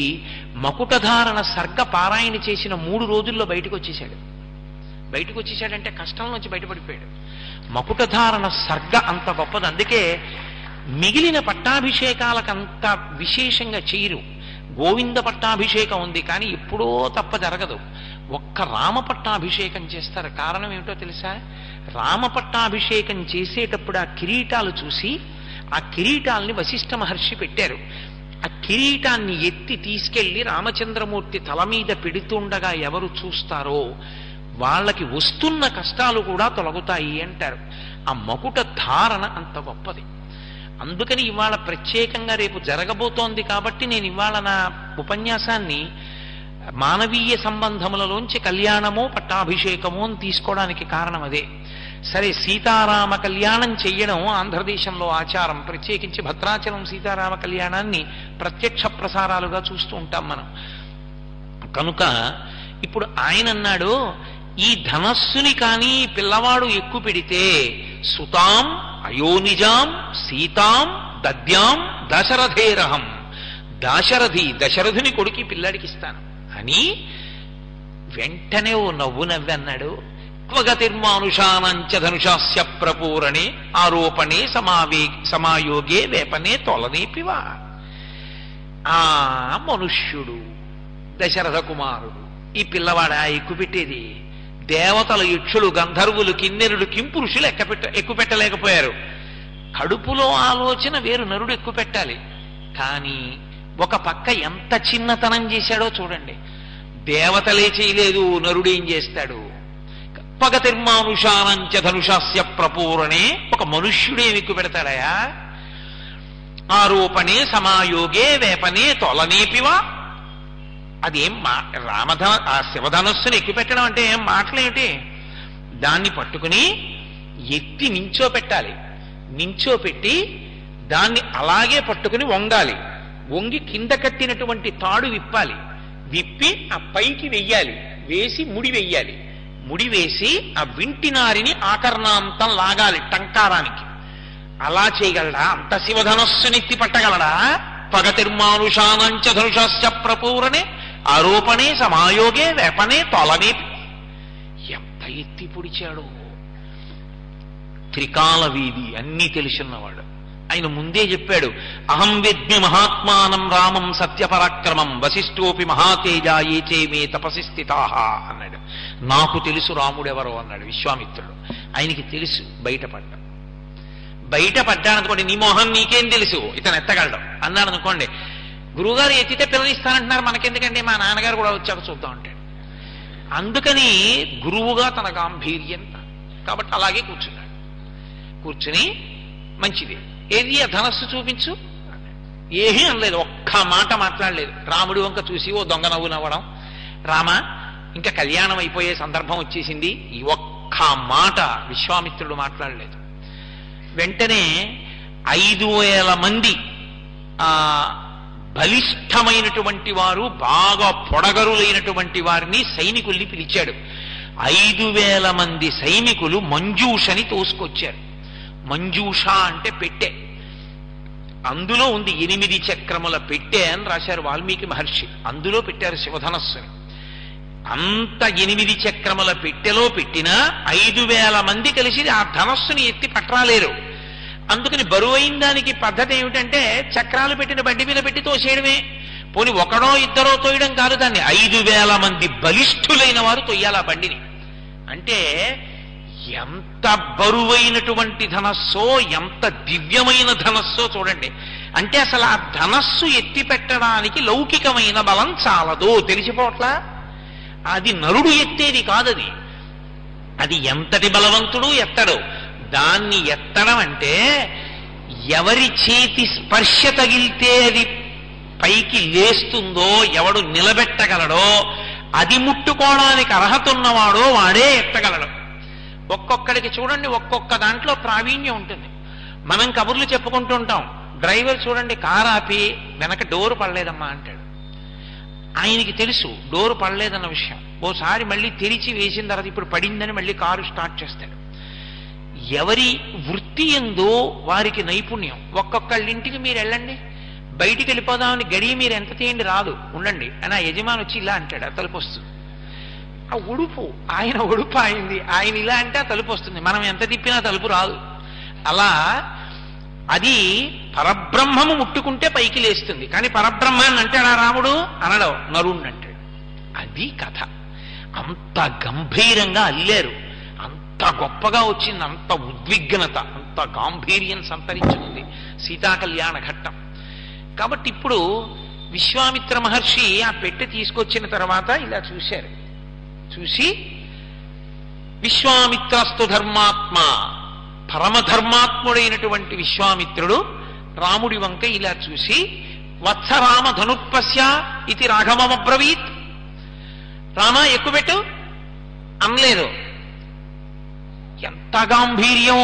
మకుటధారణ సర్గ పారాయణ చేసిన 3 రోజుల్లో బయటకు వచ్చేసాడంటే కష్టంలోంచి బయటపడిపోయాడు. మకుటధారణ సర్గ అంత గొప్పది. అందుకే మిగిలిన పట్టాభిషేకాలకంత విశేషంగా చేయరు. గోవింద పట్టాభిషేకం ఉంది కానీ ఎప్పుడో తప్ప జరగదు. ఒక్క రామ పట్టాభిషేకం చేస్తారు. కారణం ఏమిటో తెలుసా? రామ పట్టాభిషేకం చేసేటప్పుడు ఆ కిరీటాలు చూసి ఆ కిరీటాల్ని వశిష్ఠ మహర్షి పెట్టారు. ఆ కిరీటాన్ని ఎత్తి తీసుకెళ్లి రామచంద్రమూర్తి తల మీద పెడుతుండగా ఎవరు చూస్తారో వాళ్ళకి వస్తున్న కష్టాలు కూడా తొలగుతాయి అంటారు. ఆ మకుట ధారణ అంత గొప్పది. అందుకని ఇవాళ ప్రత్యేకంగా రేపు జరగబోతోంది కాబట్టి నేను ఇవాళ నా ఉపన్యాసాన్ని మానవీయ సంబంధములలోంచి కళ్యాణమో పట్టాభిషేకమో అని తీసుకోవడానికి కారణం అదే. సరే, సీతారామ కళ్యాణం చెయ్యడం ఆంధ్రదేశంలో ఆచారం. ప్రత్యేకించి భద్రాచలం సీతారామ కళ్యాణాన్ని ప్రత్యక్ష ప్రసారాలుగా చూస్తూ ఉంటాం మనం. కనుక ఇప్పుడు ఆయన అన్నాడు, ఈ ధనస్సుని కానీ పిల్లవాడు ఎక్కువ పెడితే సుతాం అయోనిజాం సీతాం దద్యాం దశరథేరహం, దశరథుని కొడుకి పిల్లాడికి ఇస్తాను అని వెంటనే ఓ నవ్వు నవ్వి అన్నాడు. క్వగతిర్మానుషానంచ ధనుషాస్య ప్రపూరణే ఆరోపణే సమాయోగే వేపనే తొలనేపివా. ఆ మనుష్యుడు దశరథ కుమారుడు ఈ పిల్లవాడా ఎక్కువ పెట్టేది? దేవతల యక్షులు గంధర్వులు కిన్నెరుడు కింపురుషులు ఎక్కువ పెట్టలేకపోయారు. కడుపులో ఆలోచన వేరు, నరుడు ఎక్కువ పెట్టాలి. కానీ ఒక పక్క ఎంత చిన్నతనం చేశాడో చూడండి. దేవతలే చేయలేదు, నరుడేం చేస్తాడు? పగతిర్మానుషానంచ ధనుషాస్య ప్రపూరణే, ఒక మనుష్యుడేమి ఎక్కువ పెడతాడయా? ఆరోపణే సమాయోగే వేపనే తొలనేపివా. అదేం ఆ శివధనస్సుని ఎక్కువ పెట్టడం అంటే ఏం మాటలేమిటి? దాన్ని పట్టుకుని ఎత్తి నించోపెట్టాలి. నించోపెట్టి దాన్ని అలాగే పట్టుకుని వంగాలి. వంగి కింద కట్టినటువంటి తాడు విప్పాలి. విప్పి ఆ పైకి వెయ్యాలి. వేసి ముడి వెయ్యాలి. ముడి వేసి ఆ వింటినారిని ఆకర్ణాంతం లాగాలి టంకారానికి. అలా చేయగలడా? అంత శివధనస్సునెత్తి పట్టగలడా? పగతిర్మానుషానంచ ధనుషాస్య ప్రపూరణే ఆరోపణే సమాయోగే వేపనే తొలనే. ఎంత ఎత్తి పొడిచాడో! త్రికాల వీధి అన్నీ తెలుసున్నవాడు. ఆయన ముందే చెప్పాడు, అహం విద్మి మహాత్మానం రామం సత్యపరాక్రమం వశిష్ఠోపి మహాతేజ ఏచే మే తపసి స్థితాః అన్నాడు. నాకు తెలుసు రాముడెవరో అన్నాడు విశ్వామిత్రుడు. ఆయనకి తెలుసు బయటపడ్డాడనుకోండి, నీ మోహం నీకేం తెలుసు, ఇతను ఎత్తగలడం అన్నాడు అనుకోండి. గురువుగారు ఎత్తితే పిల్లనిస్తానంటున్నారు, మనకెందుకండి, మా నాన్నగారు కూడా వచ్చాక చూద్దాం అంటాడు. అందుకని గురువుగా తన గాంభీర్యం, కాబట్టి అలాగే కూర్చున్నాడు. కూర్చుని మంచిది, ఏది ఆ ధనస్సు చూపించు ఏమీ అనలేదు, ఒక్క మాట మాట్లాడలేదు. రాముడి వంక చూసి ఓ దొంగ నవ్వు నవ్వడం, రామ ఇంకా కళ్యాణం అయిపోయే సందర్భం వచ్చేసింది, ఈ ఒక్క మాట విశ్వామిత్రుడు మాట్లాడలేదు. వెంటనే 5,000 మంది బలిష్టమైనటువంటి వారు, బాగా పొడగరులైనటువంటి వారిని సైనికుల్ని పిలిచాడు. 5,000 మంది సైనికులు మంజూషని తోసుకొచ్చారు. మంజూష అంటే పెట్టె. అందులో ఉంది 8 చక్రముల పెట్టె అని రాశారు వాల్మీకి మహర్షి. అందులో పెట్టారు శివధనస్సుని. అంత 8 చక్రముల పెట్టెలో పెట్టినా 5,000 మంది కలిసి ఆ ధనస్సుని ఎత్తి పట్టరాలేరు. అందుకని బరువైన దానికి పద్ధతి ఏమిటంటే చక్రాలు పెట్టిన బండి మీద పెట్టి తోసేయడమే. పోని ఒకడో ఇద్దరో తోయడం కాదు, దాన్ని 5,000 మంది బలిష్ఠులైన వారు తొయ్యాలి ఆ బండిని. అంటే ఎంత బరువైనటువంటి ధనస్సో, ఎంత దివ్యమైన ధనస్సో చూడండి. అంటే అసలు ఆ ధనస్సు ఎత్తి పెట్టడానికి లౌకికమైన బలం చాలదు, తెలిసిపోట్లా. అది నరుడు ఎత్తేది కాదది. అది ఎంతటి బలవంతుడు ఎత్తడు. దాన్ని ఎత్తడం అంటే ఎవరి చేతి స్పర్శ తగిలితే అది పైకి లేస్తుందో, ఎవడు నిలబెట్టగలడో, అది ముట్టుకోవడానికి అర్హత ఉన్నవాడో వాడే ఎత్తగలడు. ఒక్కొక్కడికి చూడండి, ఒక్కొక్క దాంట్లో ప్రావీణ్యం ఉంటుంది. మనం కబుర్లు చెప్పుకుంటూ ఉంటాం. డ్రైవర్ చూడండి, కారు ఆపి వెనక డోరు పడలేదమ్మా అంటాడు. ఆయనకి తెలుసు డోరు పడలేదన్న విషయం. ఓసారి మళ్ళీ తెరిచి వేసిన తర్వాత ఇప్పుడు పడిందని మళ్ళీ కారు స్టార్ట్ చేస్తాడు. ఎవరి వృత్తి ఎందో వారికి నైపుణ్యం. ఒక్కొక్కళ్ళింటికి మీరు వెళ్ళండి, బయటికి వెళ్ళిపోదామని గడియ మీరు ఎంత తీయండి రాదు, ఉండండి అని ఆ యజమాని వచ్చి ఇలా అంటాడు, ఆ తలుపు వస్తుంది. ఆ ఉడుపు ఆయన ఉడుపు అయింది, ఆయన ఇలా అంటే ఆ తలుపు వస్తుంది. మనం ఎంత తిప్పినా తలుపు రాదు. అలా అది పరబ్రహ్మము ముట్టుకుంటే పైకి లేస్తుంది. కానీ పరబ్రహ్మాన్ని అంటాడా రాముడు? అనడం, నరుణ్ణి అంటాడు. అది కథ. అంత గంభీరంగా అల్లారు, అంత గొప్పగా వచ్చింది, అంత ఉద్విగ్నత, అంత గాంభీర్యం సంతరించుకుంది సీతా కళ్యాణ ఘట్టం. కాబట్టి ఇప్పుడు విశ్వామిత్ర మహర్షి ఆ పెట్టె తీసుకొచ్చిన తర్వాత ఇలా చూశారు. చూసి విశ్వామిత్రస్తు ధర్మాత్మ, పరమధర్మాత్ముడైనటువంటి విశ్వామిత్రుడు రాముడి వంక ఇలా చూసి, వత్స రామ ధనుర్పశ్య ఇది రాఘవమబ్రవీత్, రామ ఎక్కుపెట్టు అనలేదు. ఎంత గాంభీర్యం!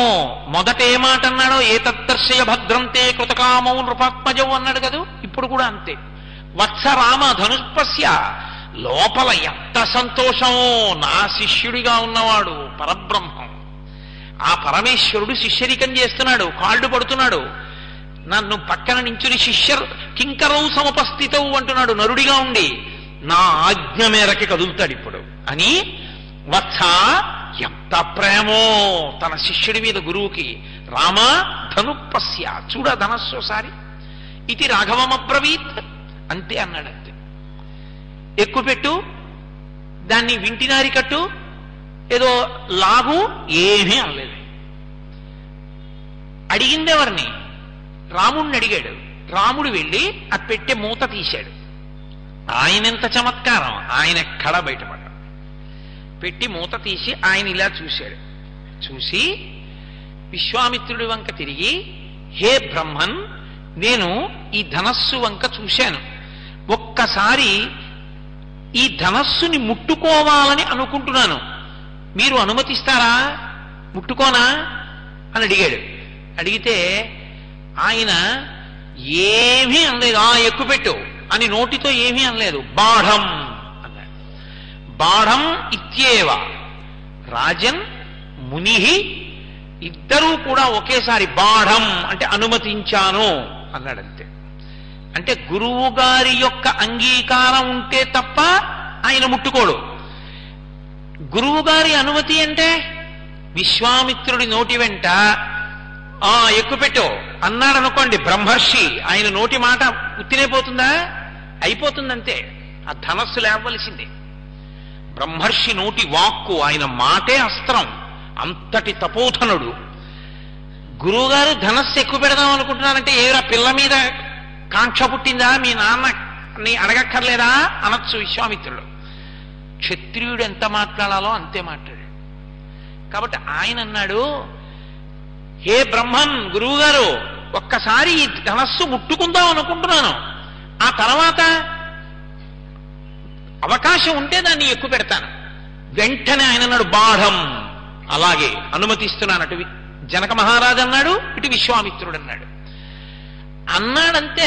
మొదట ఏ మాట అన్నాడో, ఏ తద్దర్శయ భద్రంతే కృతకామౌ నృపాత్మజం అన్నాడు కదా, ఇప్పుడు కూడా అంతే. వత్స రామ ధనుష్పశ్య, లోపల ఎంత సంతోషమో! నా శిష్యుడిగా ఉన్నవాడు పరబ్రహ్మం, ఆ పరమేశ్వరుడు శిష్యరికం చేస్తున్నాడు, కాళ్ళు పడుతున్నాడు, నన్ను పక్కన నించుని శిష్యర్ కింకరౌ సముపస్థితవు అంటున్నాడు నరుడిగా ఉండి, నా ఆజ్ఞ మేరకి కదులుతాడు ఇప్పుడు అని. వత్స, ఎంత ప్రేమో తన శిష్యుడి మీద గురువుకి. రామ ధనుపశ్య, చూడ ధనస్సోసారి, ఇది రాఘవమబ్రవీత్, అంతే అన్నాడు. అంతే. ఎక్కుపెట్టు, దాన్ని వింటినారి కట్టు, ఏదో లాగు, ఏమీ అనలేదు. అడిగిందెవరిని? రాముణ్ణి అడిగాడు. రాముడు వెళ్ళి ఆ పెట్టె మూత తీశాడు. ఆయనెంత చమత్కారం! ఆయన ఎక్కడా బయటపడ్డాడు. పెట్టి మూత తీసి ఆయన ఇలా చూశాడు. చూసి విశ్వామిత్రుడి వంక తిరిగి, హే బ్రహ్మన్, నేను ఈ ధనస్సు వంక చూశాను. ఒక్కసారి ఈ ధనస్సుని ముట్టుకోవాలని అనుకుంటున్నాను, మీరు అనుమతిస్తారా? ముట్టుకోనా అని అడిగాడు. అడిగితే ఆయన ఏమీ అనలేదు. ఎక్కుపెట్టు అని నోటితో ఏమీ అనలేదు. బాఢం అన్నాడు. బాఢం ఇత్యేవ రాజన్ ముని, ఇద్దరూ కూడా ఒకేసారి బాఢం అంటే అనుమతించాను అన్నాడంతే. అంటే గురువు గారి యొక్క అంగీకారం ఉంటే తప్ప ఆయన ముట్టుకోడు. గురువు గారి అనుమతి అంటే విశ్వామిత్రుడి నోటి వెంట ఎక్కుపెట్టో అన్నాడు అనుకోండి బ్రహ్మర్షి, ఆయన నోటి మాట ఉత్తినైపోతుందా? అయిపోతుందంతే. ఆ ధనస్సు లేవలసిందే. బ్రహ్మర్షి నోటి వాక్కు, ఆయన మాటే అస్త్రం. అంతటి తపోధనుడు. గురువుగారు ధనస్సు ఎక్కువ పెడదాం అనుకుంటున్నారంటే, ఏరా పిల్ల మీద కాంక్ష పుట్టిందా? మీ నాన్నని అడగక్కర్లేదా అనొచ్చు విశ్వామిత్రుడు. క్షత్రియుడు ఎంత మాట్లాడాలో అంతే మాట్లాడాడు. కాబట్టి ఆయన అన్నాడు, హే బ్రహ్మన్, గురువుగారు, ఒక్కసారి ఈ ధనస్సు ముట్టుకుందాం అనుకుంటున్నాను, ఆ తర్వాత అవకాశం ఉంటే దాన్ని ఎక్కువ పెడతాను. వెంటనే ఆయన అన్నాడు, బాఢం, అలాగే అనుమతిస్తున్నాను. అటు జనక మహారాజు అన్నాడు, ఇటు విశ్వామిత్రుడు అన్నాడు. అన్నాడంతే.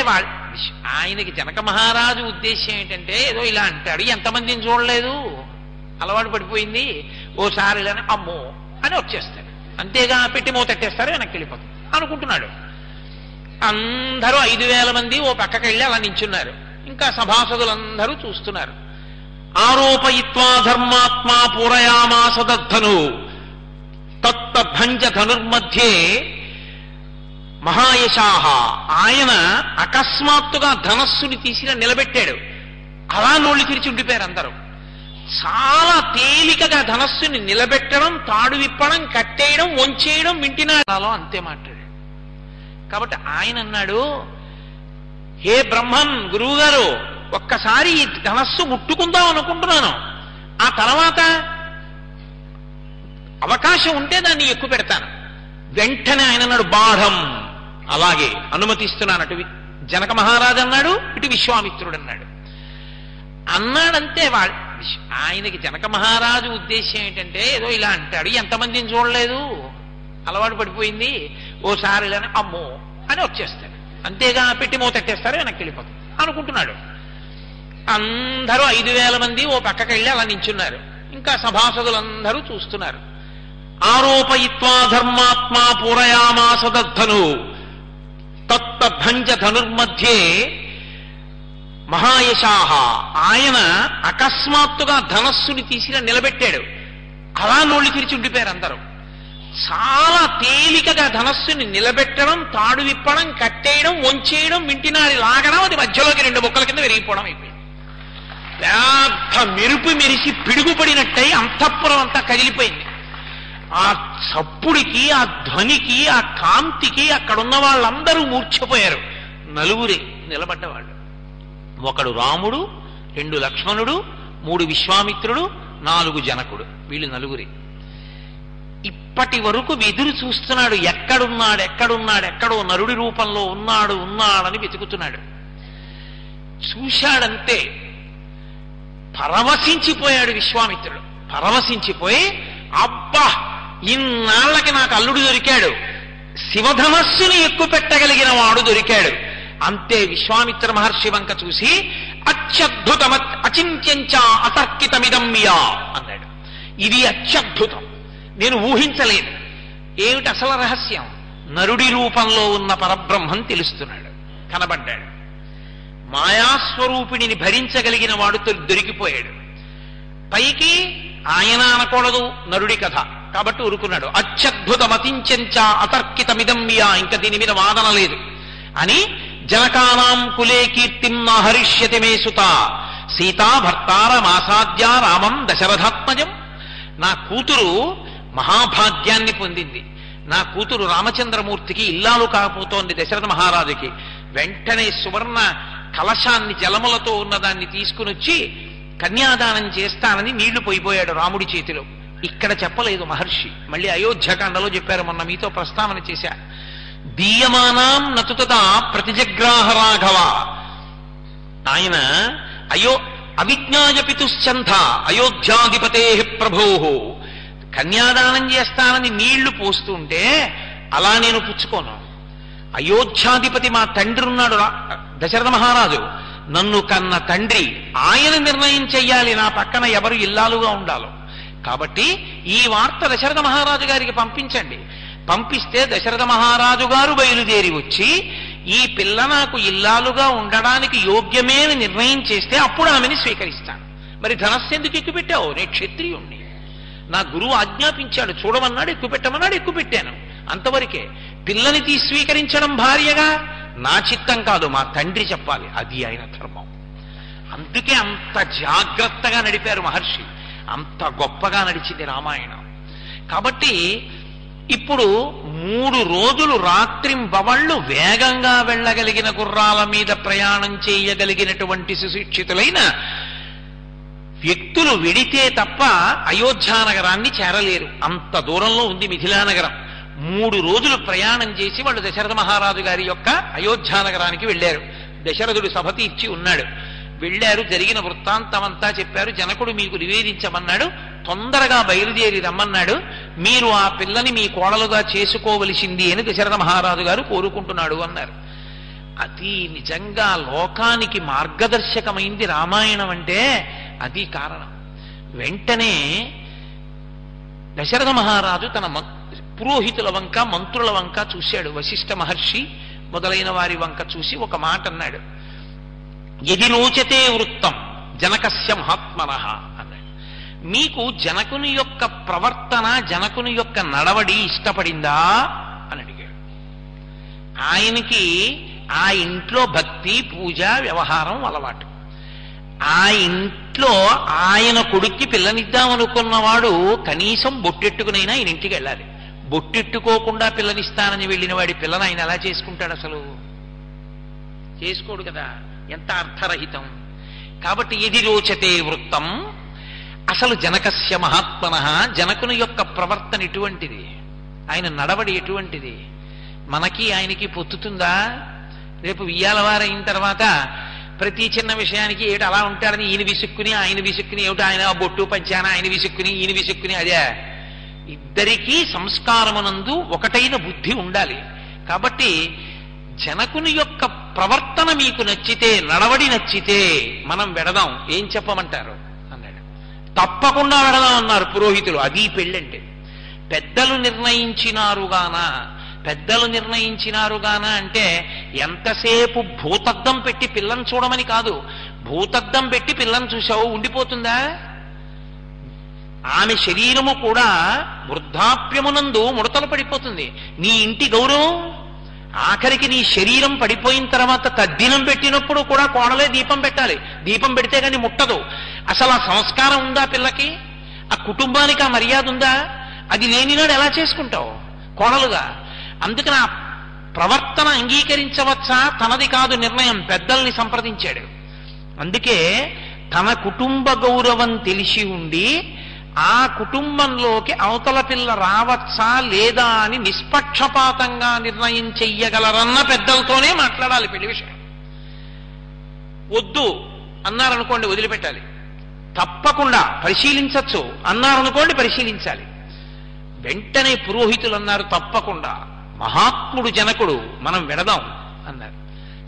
ఆయనకి జనక మహారాజు ఉద్దేశం ఏంటంటే, ఏదో ఇలా అంటాడు, ఎంతమందిని చూడలేదు, అలవాటు పడిపోయింది, ఓసారి ఇలా అమ్మో అని వచ్చేస్తాడు. అంతేగా పెట్టి మూతెట్టేస్తారు, వెనక్కి వెళ్ళిపోతుంది అనుకుంటున్నాడు. అందరూ 5,000 మంది ఓ పక్కకి వెళ్ళి అలా నించున్నారు. ఇంకా సభాసదులందరూ చూస్తున్నారు. ఆరోపయిత్వా ధర్మాత్మా పూరయామాస దద్ధను తత్తభంజ ధనుర్మధ్యే మహాయశాహ. ఆయన అకస్మాత్తుగా ధనస్సుని తీసి నిలబెట్టాడు. అలా నోళ్లు తెరిచి ఉండిపోయారు అందరూ. చాలా తేలికగా ధనస్సుని నిలబెట్టడం, తాడు విప్పడం, కట్టేయడం, వంచేయడం వింటినాడాలో అంతే మాట్లాడాడు. కాబట్టి ఆయన అన్నాడు, హే బ్రహ్మన్ గురువుగారు, ఒక్కసారి ఈ ధనస్సు ముట్టుకుందాం అనుకుంటున్నాను, ఆ తర్వాత అవకాశం ఉంటే దాన్ని ఎక్కువ పెడతాను. వెంటనే ఆయన అన్నాడు, బాఢం, అలాగే అనుమతిస్తున్నాను. అటు జనక మహారాజు అన్నాడు, ఇటు విశ్వామిత్రుడు అన్నాడు. అన్నాడంతే ఆయనకి జనక మహారాజు ఉద్దేశం ఏంటంటే ఏదో ఇలా అంటాడు, ఎంతమందిని చూడలేదు, అలవాటు పడిపోయింది, ఓసారి ఇలానే అమ్మో అని వచ్చేస్తాడు, అంతేగా పెట్టి మోతెట్టేస్తారు, వెనక్కి వెళ్ళిపోతాడు అనుకుంటున్నాడు. అందరూ 5,000 మంది ఓ పక్కకి వెళ్ళి అలా నించున్నారు. ఇంకా సభాసదులందరూ చూస్తున్నారు. ఆరోపయిత్వా ధర్మాత్మా పూరయామాస దద్ధను తత్తభంజ ధనుర్మధ్యే మహాయశాహ. ఆయన అకస్మాత్తుగా ధనస్సుని తీసి నిలబెట్టాడు. అలా నోళ్లు తెరిచి ఉండిపోయారు అందరూ. చాలా తేలికగా ధనస్సుని నిలబెట్టడం, తాడు విప్పడం, కట్టేయడం, వంచేయడం, వింటినారి లాగడం, అది మధ్యలోకి 2 ముక్కల కింద విరిగిపోవడం అయిపోయింది. పెద్ద మెరుపు మెరిసి పిడుగుపడినట్టయి అంతఃపురం అంతా కదిలిపోయింది. ఆ చప్పుడికి, ఆ ధ్వనికి, ఆ కాంతికి అక్కడున్న వాళ్ళందరూ మూర్ఛపోయారు. 4 నిలబడ్డవాళ్ళు. 1 రాముడు, 2 లక్ష్మణుడు, 3 విశ్వామిత్రుడు, 4 జనకుడు. వీళ్ళు 4. ఇప్పటి వరకు ఎదురు చూస్తున్నాడు, ఎక్కడున్నాడు ఎక్కడున్నాడు, ఎక్కడో నరుడి రూపంలో ఉన్నాడని వెతుకుతున్నాడు. చూశాడంతే, పరవశించిపోయాడు విశ్వామిత్రుడు. పరవశించిపోయి, అబ్బా, ఇన్నాళ్లకి నాకు అల్లుడు దొరికాడు, శివధనస్సుని ఎక్కువ పెట్టగలిగిన వాడు దొరికాడు. అంతే విశ్వామిత్ర మహర్షి వంక చూసి, అత్యద్భుతం అచింత్యంచ అతర్కితమిదమ్యా అన్నాడు. ఇది అత్యద్భుతం, నేను ఊహించలేదు. ఏమిటి అసలు రహస్యం? నరుడి రూపంలో ఉన్న పరబ్రహ్మం తెలుస్తున్నాడు, కనబడ్డాడు. మాయాస్వరూపిణిని భరించగలిగిన వాడు దొరికిపోయాడు. పైకి ఆయన అనకూడదు, నరుడి కథ కాబట్టి ఊరుకున్నాడు. అత్యద్భుతమతించంచ అతర్కితమిదమ్యా, ఇంకా దీని మీద వాదన లేదు అని, జనకానాం కులే కీర్తిం నాహరిష్యతి మే సుత సీతా భర్తారమాసాద్య రామం దశరథాత్మజం. నా కూతురు మహాభాగ్యాన్ని పొందింది. నా కూతురు రామచంద్రమూర్తికి ఇల్లాలు కాకపోతోంది దశరథ మహారాజుకి. వెంటనే సువర్ణ కలశాన్ని జలములతో ఉన్నదాన్ని తీసుకుని వచ్చి కన్యాదానం చేస్తానని నీళ్లు పోయిపోయాడు రాముడి చేతిలో. ఇక్కడ చెప్పలేదు మహర్షి, మళ్ళీ అయోధ్యకాండలో చెప్పారు. మొన్న మీతో ప్రస్తావన చేశా. దీయమానాం నతుతదా ప్రతిజగ్రాహ రాఘవ. ఆయన అవిజ్ఞాయ పితుశ్చంధ అయోధ్యాధిపతే ప్రభో. కన్యాదానం చేస్తానని నీళ్లు పోస్తుంటే అలా నేను పుచ్చుకోను. అయోధ్యాధిపతి మా తండ్రి ఉన్నాడు దశరథ మహారాజు, నన్ను కన్న తండ్రి, ఆయన నిర్ణయం చెయ్యాలి నా పక్కన ఎవరు ఇల్లాలుగా ఉండాలో. కాబట్టి ఈ వార్త దశరథ మహారాజు గారికి పంపించండి. పంపిస్తే దశరథ మహారాజు గారు బయలుదేరి వచ్చి, ఈ పిల్ల నాకు ఇల్లాలుగా ఉండడానికి యోగ్యమే అని నిర్ణయం చేస్తే అప్పుడు ఆమెని స్వీకరిస్తాను. మరి ధనస్సు ఎందుకు ఎక్కుపెట్టావు? నేను క్షత్రియుణ్ణి, నా గురువు ఆజ్ఞాపించాడు, చూడమన్నాడు, ఎక్కుపెట్టమన్నాడు, ఎక్కుపెట్టాను, అంతవరకే. పిల్లని స్వీకరించడం భార్యగా నా చిత్తం కాదు, మా తండ్రి చెప్పాలి, అది ఆయన ధర్మం. అందుకే అంత జాగ్రత్తగా నడిపారు మహర్షి, అంత గొప్పగా నడిచింది రామాయణం. కాబట్టి ఇప్పుడు 3 రోజులు రాత్రింబవళ్ళు వేగంగా వెళ్ళగలిగిన గుర్రాల మీద ప్రయాణం చేయగలిగినటువంటి సుశిక్షితులైన వ్యక్తులు వెడితే తప్ప అయోధ్యానగరాన్ని చేరలేరు. అంత దూరంలో ఉంది మిథిలానగరం. 3 రోజులు ప్రయాణం చేసి వాళ్ళు దశరథ మహారాజు గారి యొక్క అయోధ్యానగరానికి వెళ్ళారు. దశరథుడు సభ తీర్చి ఉన్నాడు. వెళ్ళారు, జరిగిన వృత్తాంతమంతా చెప్పారు. జనకుడు మీకు నివేదించమన్నాడు, తొందరగా బయలుదేరి రమ్మన్నాడు. మీరు ఆ పిల్లని మీ కోడలుగా చేసుకోవలసింది అని దశరథ మహారాజు గారు కోరుకుంటున్నాడు అన్నారు. అది నిజంగా లోకానికి మార్గదర్శకమైంది రామాయణం అంటే అది కారణం. వెంటనే దశరథ మహారాజు తన పురోహితుల వంక, మంత్రుల వంక చూశాడు. వశిష్ఠ మహర్షి మొదలైన వారి వంక చూసి ఒక మాట అన్నాడు. యది రోచతే వృత్తం జనకస్య మహాత్మనః అన్నాడు. మీకు జనకుని యొక్క ప్రవర్తన, జనకుని యొక్క నడవడి ఇష్టపడిందా అని అడిగాడు. ఆయనకి ఆ ఇంట్లో భక్తి, పూజ, వ్యవహారం అలవాటు. ఆ ఇంట ఇంట్లో ఆయన కొడుక్కి పిల్లనిద్దామనుకున్నవాడు కనీసం బొట్టెట్టుకునైనా ఆయన ఇంటికి వెళ్ళాలి. బొట్టెట్టుకోకుండా పిల్లనిస్తానని వెళ్ళిన వాడి పిల్లని ఆయన ఎలా చేసుకుంటాడు? అసలు చేసుకోడు కదా. ఎంత అర్థరహితం. కాబట్టి ఎది రోచతే వృత్తం, అసలు జనకస్య మహాత్మన, జనకుని యొక్క ప్రవర్తన ఎటువంటిది, ఆయన నడవడి ఎటువంటిది, మనకి ఆయనకి పొత్తుతుందా? రేపు వియ్యాలవారైన తర్వాత ప్రతి చిన్న విషయానికి ఏమిటి అలా ఉంటాడని ఈయన విసుక్కుని ఆయన విసుక్కుని, ఏమిటి ఆయన బొట్టు పంచాన ఆయన విసుక్కుని ఈయన విసుక్కుని, అదే. ఇద్దరికీ సంస్కారమునందు ఒకటైన బుద్ధి ఉండాలి. కాబట్టి జనకుని యొక్క ప్రవర్తన మీకు నచ్చితే, నడవడి నచ్చితే మనం వెడదాం, ఏం చెప్పమంటారు అన్నాడు. తప్పకుండా వెడదాం అన్నారు పురోహితులు. అది పెళ్ళంటే. పెద్దలు నిర్ణయించినారుగాన అంటే ఎంతసేపు భూతద్దం పెట్టి పిల్లని చూడమని కాదు. భూతద్దం పెట్టి పిల్లని చూసావు ఉండిపోతుందా? ఆమె శరీరము కూడా వృద్ధాప్యమునందు ముడతలు పడిపోతుంది. నీ ఇంటి గౌరవం, ఆఖరికి నీ శరీరం పడిపోయిన తర్వాత తద్దినం పెట్టినప్పుడు కూడా కోడలే దీపం పెట్టాలి. దీపం పెడితే కానీ ముట్టదు. అసలు ఆ సంస్కారం ఉందా పిల్లకి? ఆ కుటుంబానికి ఆ మర్యాద ఉందా? అది లేనినాడు ఎలా చేసుకుంటావు కోడలుగా? అందుకని ఆ ప్రవర్తన అంగీకరించవచ్చా? తనది కాదు నిర్ణయం, పెద్దల్ని సంప్రదించాడు. అందుకే తన కుటుంబ గౌరవం తెలిసి ఉండి ఆ కుటుంబంలోకి అవతల పిల్ల రావచ్చా లేదా అని నిష్పక్షపాతంగా నిర్ణయం చెయ్యగలరన్న పెద్దలతోనే మాట్లాడాలి పెళ్లి విషయం. వద్దు అన్నారనుకోండి వదిలిపెట్టాలి. తప్పకుండా పరిశీలించచ్చు అన్నారనుకోండి పరిశీలించాలి. వెంటనే పురోహితులు అన్నారు తప్పకుండా, మహాత్ముడు జనకుడు, మనం వెడదాం అన్నారు.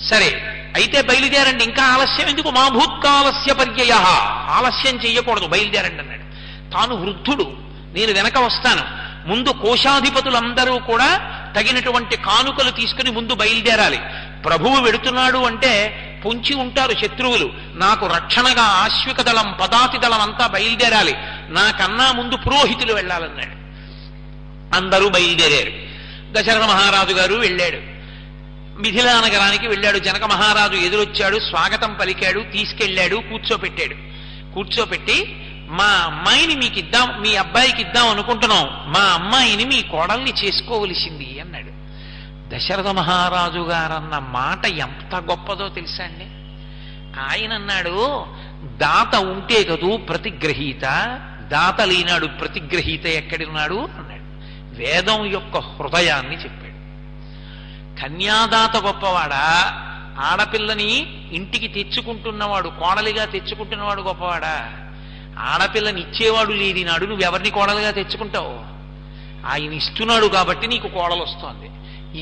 సరే అయితే బయలుదేరండి, ఇంకా ఆలస్యం ఎందుకు? మా భూత్కాలస్య పర్యయ, ఆలస్యం చెయ్యకూడదు, బయలుదేరండి అన్నాడు. తాను వృద్ధుడు, నేను వెనక వస్తాను. ముందు కోశాధిపతులందరూ కూడా తగినటువంటి కానుకలు తీసుకుని ముందు బయలుదేరాలి. ప్రభువు వెడుతున్నాడు అంటే పొంచి ఉంటారు శత్రువులు. నాకు రక్షణగా ఆశ్విక దళం పదాతి దళం అంతా బయలుదేరాలి, నాకన్నా ముందు పురోహితులు వెళ్ళాలన్నాడు. అందరూ బయలుదేరారు. దశరథ మహారాజు గారు వెళ్ళాడు. మిథిలా నగరానికి వెళ్ళాడు. జనక మహారాజు ఎదురొచ్చాడు, స్వాగతం పలికాడు, తీసుకెళ్ళాడు, కూర్చోపెట్టాడు. కూర్చోపెట్టి మా అమ్మాయిని మీకు ఇద్దాం, మీ అబ్బాయికి ఇద్దాం అనుకుంటున్నాం, మా అమ్మాయిని మీ కోడల్ని చేసుకోవలసింది అన్నాడు. దశరథ మహారాజు గారన్న మాట ఎంత గొప్పదో తెలుసా అండి. ఆయన అన్నాడు, దాత ఉంటే కదూ ప్రతిగ్రహీత, దాత లేనాడు ప్రతిగ్రహీత ఎక్కడున్నాడు అన్నాడు. వేదం యొక్క హృదయాన్ని చెప్పాడు. కన్యాదాత గొప్పవాడా, ఆడపిల్లని ఇంటికి తెచ్చుకుంటున్నవాడు, కోడలిగా తెచ్చుకుంటున్నవాడు గొప్పవాడా? ఆడపిల్లని ఇచ్చేవాడు లేని నాడు నువ్వెవరిని కోడలుగా తెచ్చుకుంటావు? ఆయన ఇస్తున్నాడు కాబట్టి నీకు కోడలు వస్తోంది.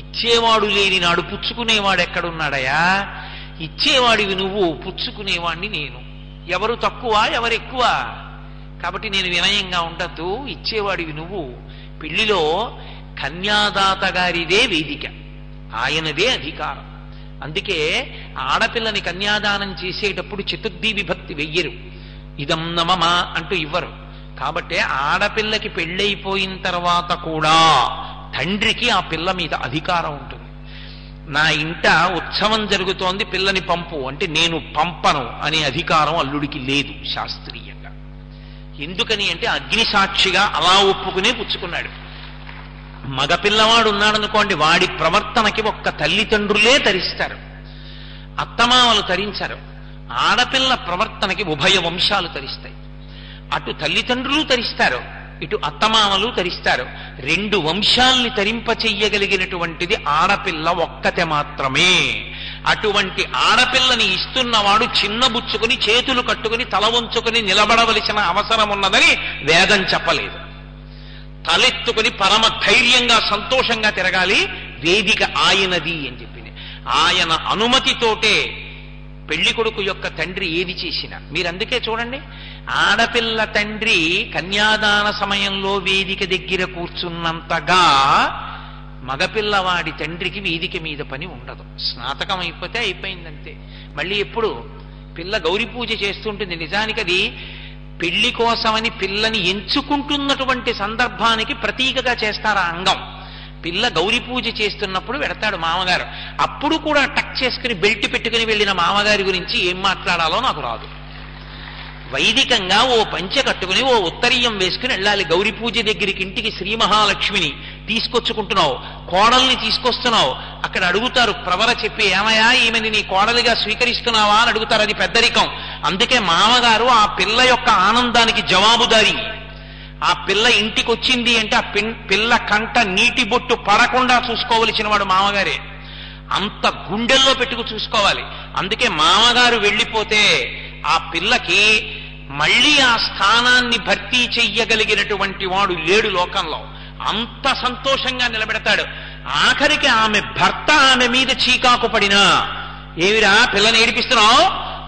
ఇచ్చేవాడు లేని నాడు పుచ్చుకునేవాడు ఎక్కడున్నాడయా? ఇచ్చేవాడివి నువ్వు, పుచ్చుకునేవాడిని నేను. ఎవరు తక్కువ ఎవరు ఎక్కువ? కాబట్టి నేను వినయంగా ఉండద్దు, ఇచ్చేవాడివి నువ్వు. పెళ్లిలో కన్యాదాత గారిదే వేదిక, ఆయనదే అధికారం. అందుకే ఆడపిల్లని కన్యాదానం చేసేటప్పుడు చతుర్థి విభక్తి వెయ్యరు, ఇదం నమమ అంటూ ఇవ్వరు. కాబట్టి ఆడపిల్లకి పెళ్ళైపోయిన తర్వాత కూడా తండ్రికి ఆ పిల్ల మీద అధికారం ఉంటుంది. నా ఇంట ఉత్సవం జరుగుతోంది, పిల్లని పంపు అంటే నేను పంపను అనే అధికారం అల్లుడికి లేదు శాస్త్రీయంగా. ఎందుకని అంటే అగ్నిసాక్షిగా అలా ఒప్పుకునే పుచ్చుకున్నాడు. మగపిల్లవాడు ఉన్నాడనుకోండి, వాడి ప్రవర్తనకి ఒక్క తల్లిదండ్రులే తరిస్తారు, అత్తమామలు తరించారు. ఆడపిల్ల ప్రవర్తనకి ఉభయ వంశాలు తరిస్తాయి. అటు తల్లిదండ్రులు తరిస్తారు, ఇటు అత్తమామలు తరిస్తారు. రెండు వంశాల్ని తరింపచెయ్యగలిగినటువంటిది ఆడపిల్ల ఒక్కతే మాత్రమే. అటువంటి ఆడపిల్లని ఇస్తున్నవాడు చిన్నబుచ్చుకుని చేతులు కట్టుకుని తల వంచుకుని నిలబడవలసిన అవసరం ఉన్నదని వేదం చెప్పలేదు. తలెత్తుకుని పరమ ధైర్యంగా సంతోషంగా తిరగాలి. వేదిక ఆయనది అని చెప్పింది. ఆయన అనుమతితోటే పెళ్లి కొడుకు యొక్క తండ్రి ఏది చేసినా. మీరు అందుకే చూడండి, ఆడపిల్ల తండ్రి కన్యాదాన సమయంలో వేదిక దగ్గర కూర్చున్నంతగా మగపిల్లవాడి తండ్రికి వేదిక మీద పని ఉండదు. స్నాతకం అయిపోతే అయిపోయిందంతే. మళ్ళీ ఎప్పుడు పిల్ల గౌరీ పూజ చేస్తుంటుంది. నిజానికి అది పెళ్లి కోసమని పిల్లని ఎంచుకుంటున్నటువంటి సందర్భానికి ప్రతీకగా చేస్తారు ఆ అంగం. పిల్ల గౌరీ పూజ చేస్తున్నప్పుడు వెడతాడు మామగారు. అప్పుడు కూడా టక్ చేసుకుని బెల్ట్ పెట్టుకుని వెళ్ళిన మామగారి గురించి ఏం మాట్లాడాలో నాకు రాదు. వైదికంగా ఓ పంచె కట్టుకుని ఓ ఉత్తరీయం వేసుకుని వెళ్ళాలి. గౌరీ పూజ దగ్గరికి ఇంటికి శ్రీ మహాలక్ష్మిని తీసుకొచ్చుకుంటున్నావు, కోడల్ని తీసుకొస్తున్నావు. అక్కడ అడుగుతారు, ప్రవర చెప్పి, ఏమయ్యా ఈమెని నీ కోడలిగా స్వీకరిస్తున్నావా అని అడుగుతారు. అది పెద్దరికం. అందుకే మామగారు ఆ పిల్ల యొక్క ఆనందానికి జవాబుదారి. ఆ పిల్ల ఇంటికి వచ్చింది అంటే ఆ పిల్ల కంట నీటి బొట్టు పడకుండా చూసుకోవలసిన వాడు మామగారే. అంత గుండెల్లో పెట్టుకు చూసుకోవాలి. అందుకే మామగారు వెళ్ళిపోతే ఆ పిల్లకి మళ్ళీ ఆ స్థానాన్ని భర్తీ చెయ్యగలిగినటువంటి వాడు లేడు లోకంలో. అంత సంతోషంగా నిలబెడతాడు. ఆఖరికి ఆమె భర్త ఆమె మీద చీకాకు పడినా, ఏమిరా పిల్లని ఏడిపిస్తున్నావు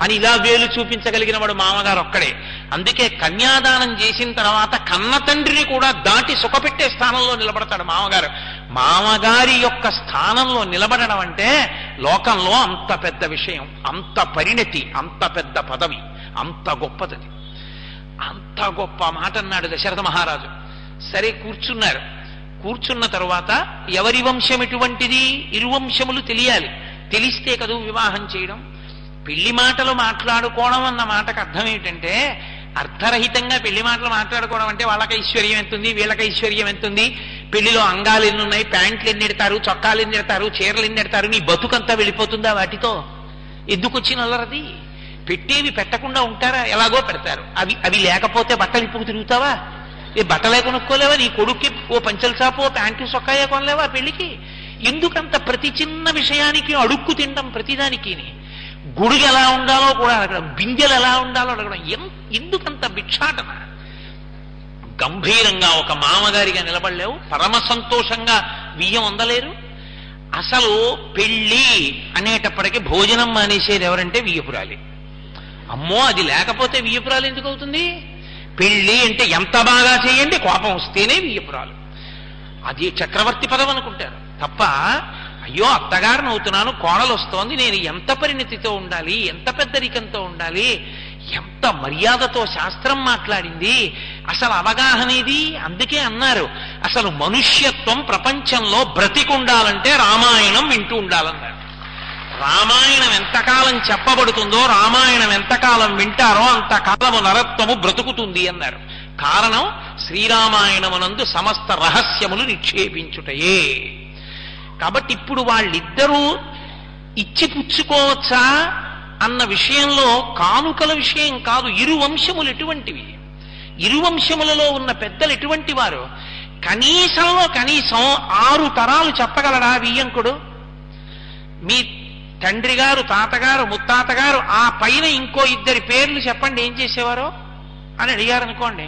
అని ఇలా వేలు చూపించగలిగిన వాడు మామగారు ఒక్కడే. అందుకే కన్యాదానం చేసిన తర్వాత కన్న తండ్రిని కూడా దాటి సుఖపెట్టే స్థానంలో నిలబడతాడు మామగారు. మామగారి యొక్క స్థానంలో నిలబడడం అంటే లోకంలో అంత పెద్ద విషయం, అంత పరిణతి, అంత పెద్ద పదవి, అంత గొప్పది. అంత గొప్ప మాట అన్నాడు దశరథ మహారాజు. సరే కూర్చున్నారు. కూర్చున్న తరువాత ఎవరి వంశం ఎటువంటిది, ఇరువంశములు తెలియాలి. తెలిస్తే కదూ వివాహం చేయడం. పెళ్లి మాటలు మాట్లాడుకోవడం అన్న మాటకు అర్థం ఏమిటంటే, అర్థరహితంగా పెళ్లి మాటలు మాట్లాడుకోవడం అంటే వాళ్ళకి ఐశ్వర్యం ఎంతుంది, వీళ్ళకి ఐశ్వర్యం ఎంతుంది, పెళ్లిలో అంగాలు ఎన్ని ఉన్నాయి, ప్యాంట్లు ఎన్ని ఎడతారు, చొక్కాలు ఎన్ని ఎడతారు, చీరలు ఎన్ని ఎడతారు, నీ బతుకంతా వెళ్ళిపోతుందా వాటితో? ఎందుకు వచ్చిన అల్లరది? పెట్టేవి పెట్టకుండా ఉంటారా? ఎలాగో పెడతారు. అవి లేకపోతే బట్టలు ఇప్పుకు తిరుగుతావా? ఏ బట్టలే కొనుక్కోలేవా? నీ కొడుక్కి ఓ పంచల చాపు ఓ ప్యాంటు చొక్కాయే కొనలేవా పెళ్లికి? ఎందుకంత ప్రతి చిన్న విషయానికి అడుక్కు తినడం? ప్రతిదానికి గుడికి ఎలా ఉండాలో కూడా అడగడం, బిందెలు ఎలా ఉండాలో అడగడం. ఎందుకంత భిక్షాటన? గంభీరంగా ఒక మామగారిగా నిలబడలేవు, పరమ సంతోషంగా బియ్యం అందలేరు. అసలు పెళ్ళి అనేటప్పటికీ భోజనం మానేసేది ఎవరంటే వియ్యపురాలి. అమ్మో, అది లేకపోతే వియ్యపురాలు ఎందుకు అవుతుంది? పెళ్ళి అంటే ఎంత బాగా చేయండి, కోపం వస్తేనే వియ్యపురాలు. అది చక్రవర్తి పదం అనుకుంటారు తప్ప, అయ్యో అత్తగారిని అవుతున్నాను, కోడలు వస్తోంది, నేను ఎంత పరిణతితో ఉండాలి, ఎంత పెద్దరికంతో ఉండాలి, ఎంత మర్యాదతో శాస్త్రం మాట్లాడింది, అసలు అవగాహన ఇది. అందుకే అన్నారు, అసలు మనుష్యత్వం ప్రపంచంలో బ్రతికుండాలంటే రామాయణం వింటూ ఉండాలన్నారు. రామాయణం ఎంతకాలం చెప్పబడుతుందో, రామాయణం ఎంతకాలం వింటారో అంతకాలము నరత్వము బ్రతుకుతుంది అన్నారు. కారణం శ్రీరామాయణమునందు సమస్త రహస్యములు నిక్షేపించుటయే. కాబట్టి ఇప్పుడు వాళ్ళిద్దరూ ఇచ్చి పుచ్చుకోవచ్చా అన్న విషయంలో కానుకల విషయం కాదు. ఇరు వంశములు ఎటువంటివి, ఇరు వంశములలో ఉన్న పెద్దలు ఎటువంటి వారు? కనీసంలో కనీసం 6 తరాలు చెప్పగలడా వియ్యంకుడు? మీ తండ్రి గారు, తాతగారు, ముత్తాతగారు, ఆ పైన ఇంకో 2 పేర్లు చెప్పండి ఏం చేసేవారో అని అడిగారు అనుకోండి.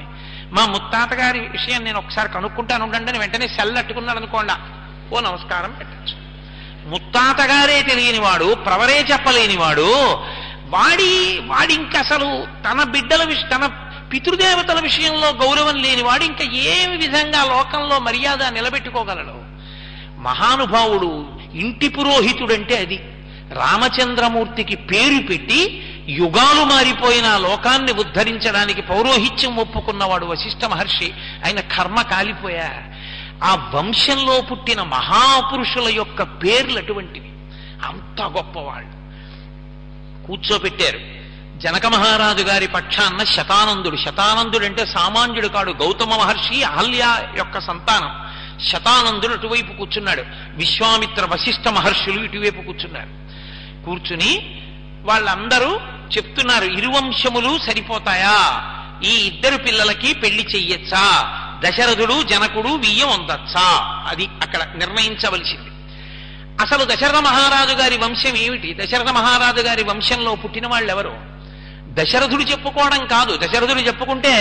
మా ముత్తాతగారి విషయం నేను ఒకసారి కనుక్కుంటాను ఉండండి అని వెంటనే సెల్ అట్టుకున్నాడు అనుకోండి, ఓ నమస్కారం పెట్టచ్చు. ముత్తాతగారే తెలియనివాడు, ప్రవరే చెప్పలేనివాడు, వాడింక అసలు తన బిడ్డల తన పితృదేవతల విషయంలో గౌరవం లేనివాడు ఇంకా ఏ విధంగా లోకంలో మర్యాద నిలబెట్టుకోగలడు? మహానుభావుడు, ఇంటి పురోహితుడంటే అది. రామచంద్రమూర్తికి పేరు పెట్టి యుగాలు మారిపోయిన లోకాన్ని ఉద్ధరించడానికి పౌరోహిత్యం ఒప్పుకున్నవాడు వశిష్ఠ మహర్షి. ఆయన కర్మ కాలిపోయా. ఆ వంశంలో పుట్టిన మహాపురుషుల యొక్క పేర్లు అటువంటివి. అంత గొప్పవాళ్ళు. కూర్చోపెట్టారు. జనక మహారాజు గారి పక్షాన్న శతానందుడు. శతానందుడు అంటే సామాన్యుడు కాడు. గౌతమ మహర్షి అహల్య యొక్క సంతానం. శతానందుడు అటువైపు కూర్చున్నాడు. విశ్వామిత్ర వశిష్ఠ మహర్షులు ఇటువైపు కూర్చున్నారు. కూర్చుని వాళ్ళందరూ చెప్తున్నారు, ఇరువంశములు సరిపోతాయా? ఈ 2 పిల్లలకి పెళ్లి చెయ్యొచ్చా? దశరథుడు జనకుడు వియ్యం అందచ్చా? అది అక్కడ నిర్ణయించవలసింది. అసలు దశరథ మహారాజు గారి వంశం ఏమిటి? దశరథ మహారాజు గారి వంశంలో పుట్టిన వాళ్ళు ఎవరు? దశరథుడు చెప్పుకోవడం కాదు. దశరథుడు చెప్పుకుంటే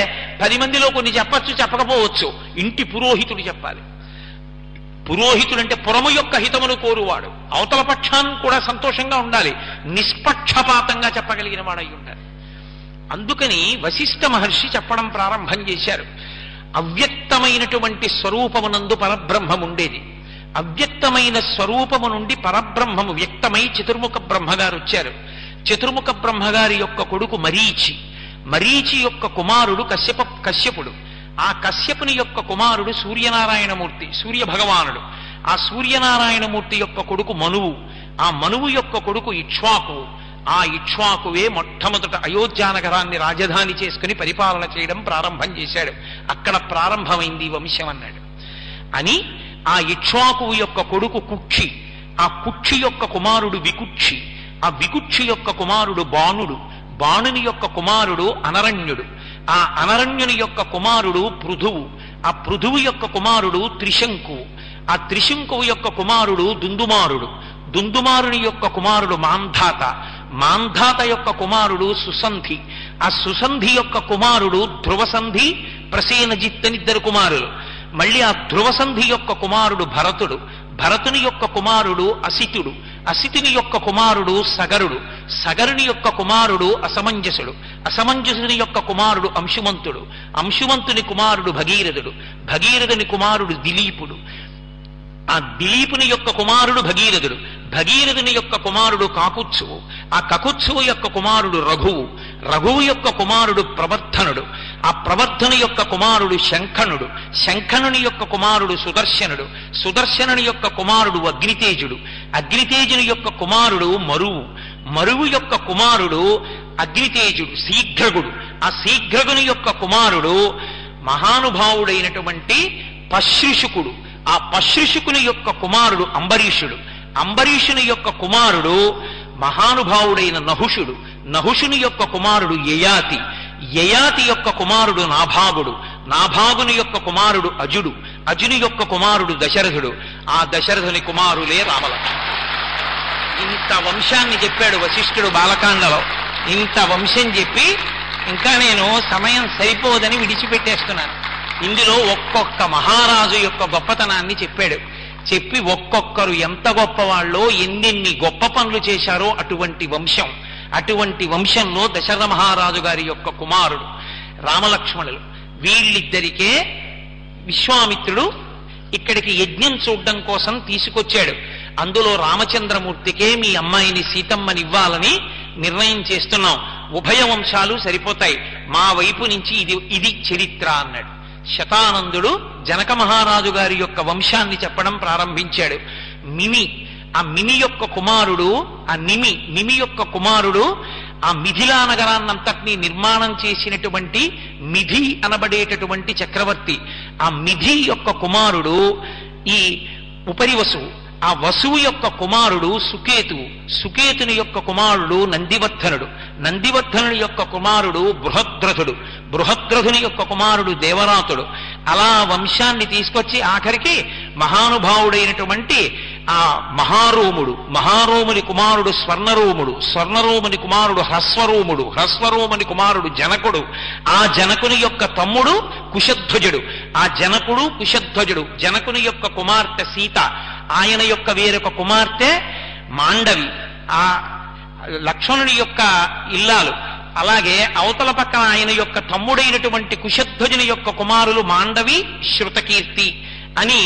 10 మందిలో కొన్ని చెప్పచ్చు, చెప్పకపోవచ్చు. ఇంటి పురోహితుడు చెప్పాలి. పురోహితుడంటే పురము యొక్క హితమును కోరువాడు. అవతల పక్షాన్ని కూడా సంతోషంగా ఉండాలి. నిష్పక్షపాతంగా చెప్పగలిగిన వాడు అయి ఉండాలి. అందుకని వశిష్ఠ మహర్షి చెప్పడం ప్రారంభం చేశారు. అవ్యక్తమైనటువంటి స్వరూపమునందు పరబ్రహ్మం ఉండేది. అవ్యక్తమైన స్వరూపము నుండి పరబ్రహ్మము వ్యక్తమై చతుర్ముఖ బ్రహ్మగారు వచ్చారు. చతుర్ముఖ బ్రహ్మగారి యొక్క కొడుకు మరీచి. మరీచి యొక్క కుమారుడు కశ్యపుడు. ఆ కశ్యపుని యొక్క కుమారుడు సూర్యనారాయణమూర్తి, సూర్య భగవానుడు. ఆ సూర్యనారాయణమూర్తి యొక్క కొడుకు మనువు. ఆ మనువు యొక్క కొడుకు ఇక్ష్వాకు. ఆ ఇక్ష్వాకువే మొట్టమొదట అయోధ్యానగరాన్ని రాజధాని చేసుకుని పరిపాలన చేయడం ప్రారంభం చేశాడు. అక్కడ ప్రారంభమైంది వంశం అన్నాడు. అని ఆ ఇక్ష్వాకువు యొక్క కొడుకు కుక్షి, ఆ కుక్షి యొక్క కుమారుడు వికుక్షి, ఆ వికుక్షి యొక్క కుమారుడు బాణుడు, బాణుని యొక్క కుమారుడు అనరణ్యుడు, ఆ అనరణ్యుని యొక్క కుమారుడు పృథువు, ఆ పృథువు యొక్క కుమారుడు త్రిశంకువు, ఆ త్రిశంకువు యొక్క కుమారుడు దుందుమారుడు, దుందుమారుని యొక్క కుమారుడు మాంధాత, మాంధాత యొక్క కుమారుడు సుసంధి, ఆ సుసంధి యొక్క కుమారుడు ధ్రువసంధి, ప్రసేనజిత్ అని ఇద్దరు కుమారులు. మళ్ళీ ఆ ధ్రువసంధి యొక్క కుమారుడు భరతుడు, భరతుని యొక్క కుమారుడు అసితుడు, అసితుని యొక్క కుమారుడు సగరుడు, సగరుని యొక్క కుమారుడు అసమంజసుడు, అసమంజసుని యొక్క కుమారుడు అంశుమంతుడు, అంశుమంతుని కుమారుడు భగీరథుడు, భగీరథుని కుమారుడు దిలీపుడు, ఆ దిలీపుని యొక్క కుమారుడు భగీరథుడు, భగీరథుని యొక్క కుమారుడు కాకుత్సువు, ఆ కకుత్సువు యొక్క కుమారుడు రఘువు, రఘువు యొక్క కుమారుడు ప్రవర్ధనుడు, ఆ ప్రవర్ధను యొక్క కుమారుడు శంఖనుడు, శంఖనుని యొక్క కుమారుడు సుదర్శనుడు, సుదర్శనుని యొక్క కుమారుడు అగ్నితేజుడు, అగ్నితేజుని యొక్క కుమారుడు మరువు, మరువు యొక్క కుమారుడు అగ్నితేజుడు శీఘ్రగుడు, ఆ శీఘ్రగుని యొక్క కుమారుడు మహానుభావుడైనటువంటి పశ్రుషుకుడు, ఆ పశ్రుషుకుని యొక్క కుమారుడు అంబరీషుడు, అంబరీషుని యొక్క కుమారుడు మహానుభావుడైన నహుషుడు, నహుషుని యొక్క కుమారుడు యయాతి, యయాతి యొక్క కుమారుడు నాభాగుడు, నాభాగుని యొక్క కుమారుడు అజుడు, అజుని యొక్క కుమారుడు దశరథుడు, ఆ దశరథుని కుమారులే రామలక్ష్మణుడు. ఇంత వంశాన్ని చెప్పాడు వశిష్ఠుడు బాలకాండలో. ఇంత వంశం చెప్పి ఇంకా నేను సమయం సరిపోదని విడిచిపెట్టేస్తున్నాను. ఇందులో ఒక్కొక్క మహారాజు యొక్క గొప్పతనాన్ని చెప్పాడు. చెప్పి ఒక్కొక్కరు ఎంత గొప్పవాళ్ళో, ఎన్నెన్ని గొప్ప పనులు చేశారో అటువంటి వంశం. అటువంటి వంశంలో దశరథ మహారాజు గారి యొక్క కుమారుడు రామలక్ష్మణులు. వీళ్ళిద్దరికే విశ్వామిత్రుడు ఇక్కడికి యజ్ఞం చూడడం కోసం తీసుకొచ్చాడు. అందులో రామచంద్రమూర్తికే మీ అమ్మాయిని సీతమ్మని ఇవ్వాలని నిర్ణయం చేస్తున్నాం, ఉభయ వంశాలు సరిపోతాయి, మా వైపు నుంచి ఇది చరిత్ర అన్నాడు. శతానందుడు జనక మహారాజు గారి యొక్క వంశాన్ని చెప్పడం ప్రారంభించాడు. మిమి, ఆ మిమి యొక్క కుమారుడు, ఆ నిమి యొక్క కుమారుడు ఆ మిథిలా నగరాన్నంతటినీ నిర్మాణం చేసినటువంటి మిథి అనబడేటటువంటి చక్రవర్తి. ఆ మిథి యొక్క కుమారుడు ఈ ఉపరివసువు, ఆ వసువు యొక్క కుమారుడు సుకేతువు, సుకేతుని యొక్క కుమారుడు నందివర్ధనుడు, నందివర్ధనుని యొక్క కుమారుడు బృహద్రథుడు, బృహద్రథుని యొక్క కుమారుడు దేవరాతుడు. అలా వంశాన్ని తీసుకొచ్చి ఆఖరికి మహానుభావుడైనటువంటి ఆ మహారోముడు, మహారోముని కుమారుడు స్వర్ణరోముడు, స్వర్ణరోముని కుమారుడు హ్రస్వరోముడు, హ్రస్వరోముని కుమారుడు జనకుడు, ఆ జనకుని యొక్క తమ్ముడు కుశధ్వజుడు, ఆ జనకుడు కుశధ్వజుడు, జనకుని యొక్క కుమార్తె సీత, ఆయన యొక్క వేరొక కుమార్తె మాండవి, ఆ లక్ష్మణుని యొక్క ఇల్లాలు. అలాగే అవతల పక్కన ఆయన యొక్క తమ్ముడైనటువంటి కుశధ్వజుని యొక్క కుమారులు మాండవి, శృతకీర్తి అని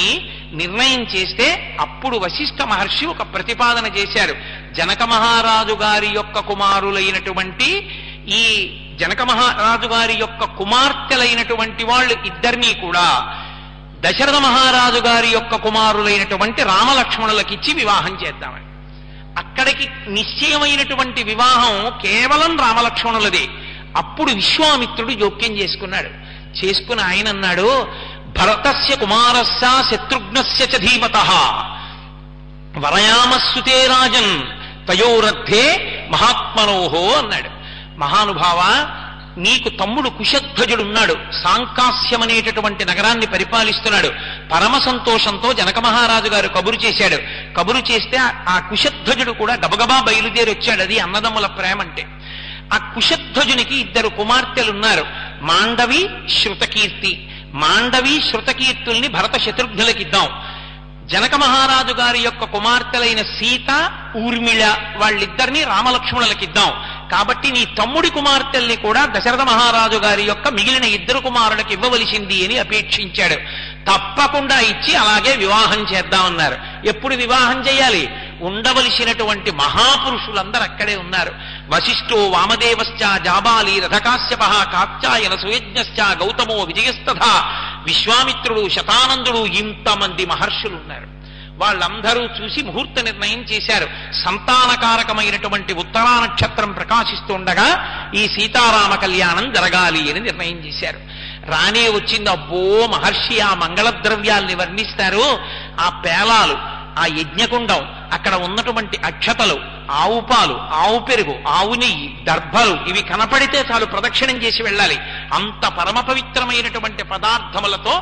నిర్ణయం చేస్తే అప్పుడు వశిష్ఠ మహర్షి ఒక ప్రతిపాదన చేశారు. జనక మహారాజు గారి యొక్క కుమారులైనటువంటి ఈ జనక మహారాజు గారి యొక్క కుమార్తెలైనటువంటి వాళ్ళు ఇద్దరినీ కూడా దశరథ మహారాజు గారి యొక్క కుమారులైనటువంటి రామలక్ష్మణులకిచ్చి వివాహం చేద్దామని. అక్కడికి నిశ్చయమైనటువంటి వివాహం కేవలం రామలక్ష్మణులదే. అప్పుడు విశ్వామిత్రుడు జోక్యం చేసుకుని ఆయన అన్నాడు, భరతస్య కుమారస్య శత్రుఘ్నస్య చ ధీమతః వరయామస్సుతే రాజన్ తయోరద్ధే మహాత్మనోహో అన్నాడు. మహానుభావ, నీకు తమ్ముడు కుశధ్వజుడున్నాడు, సాంకాస్యం అనేటటువంటి నగరాన్ని పరిపాలిస్తున్నాడు. పరమ సంతోషంతో జనక మహారాజు గారు కబురు చేశాడు. కబురు చేస్తే ఆ కుశధ్వజుడు కూడా గబగబా బయలుదేరి వచ్చాడు. అది అన్నదమ్ముల ప్రేమ అంటే. ఆ కుశధ్వజునికి ఇద్దరు కుమార్తెలున్నారు, మాండవి, శృతకీర్తి. మాండవి, శృతకీర్తుల్ని భరత శత్రుఘ్నులకిద్దాం. జనక మహారాజు గారి యొక్క కుమార్తెలైన సీత, ఊర్మిళ వాళ్ళిద్దరినీ రామలక్ష్మణులకిద్దాం. కాబట్టి నీ తమ్ముడి కుమార్తెల్ని కూడా దశరథ మహారాజు గారి యొక్క మిగిలిన ఇద్దరు కుమారులకు ఇవ్వవలసింది అని అపేక్షించాడు. తప్పకుండా ఇచ్చి అలాగే వివాహం చేద్దామన్నారు. ఎప్పుడు వివాహం చేయాలి? ఉండవలసినటువంటి మహాపురుషులందరూ అక్కడే ఉన్నారు. వశిష్ఠో వామదేవశ్చ జాబాలి రథకాశ్యప కాత్యాయన సుయజ్ఞశ్చ గౌతమో విజయస్తథ, విశ్వామిత్రుడు, శతానందుడు, ఇంతమంది మహర్షులు ఉన్నారు. వాళ్ళందరూ చూసి ముహూర్త నిర్ణయం చేశారు. సంతానకారకమైనటువంటి ఉత్తరా నక్షత్రం ప్రకాశిస్తుండగా ఈ సీతారామ కళ్యాణం జరగాలి అని నిర్ణయం చేశారు. రానే వచ్చింది. అబ్బో మహర్షి ఆ మంగళ ద్రవ్యాల్ని వర్ణిస్తారు. ఆ పేలాలు, ఆ యజ్ఞకుండం, అక్కడ ఉన్నటువంటి అక్షతలు, ఆవు పాలు, ఆవు పెరుగు, ఆవు నెయ్యి, దర్భలు, ఇవి కనపడితే చాలు ప్రదక్షిణం చేసి వెళ్ళాలి. అంత పరమ పవిత్రమైనటువంటి పదార్థములతో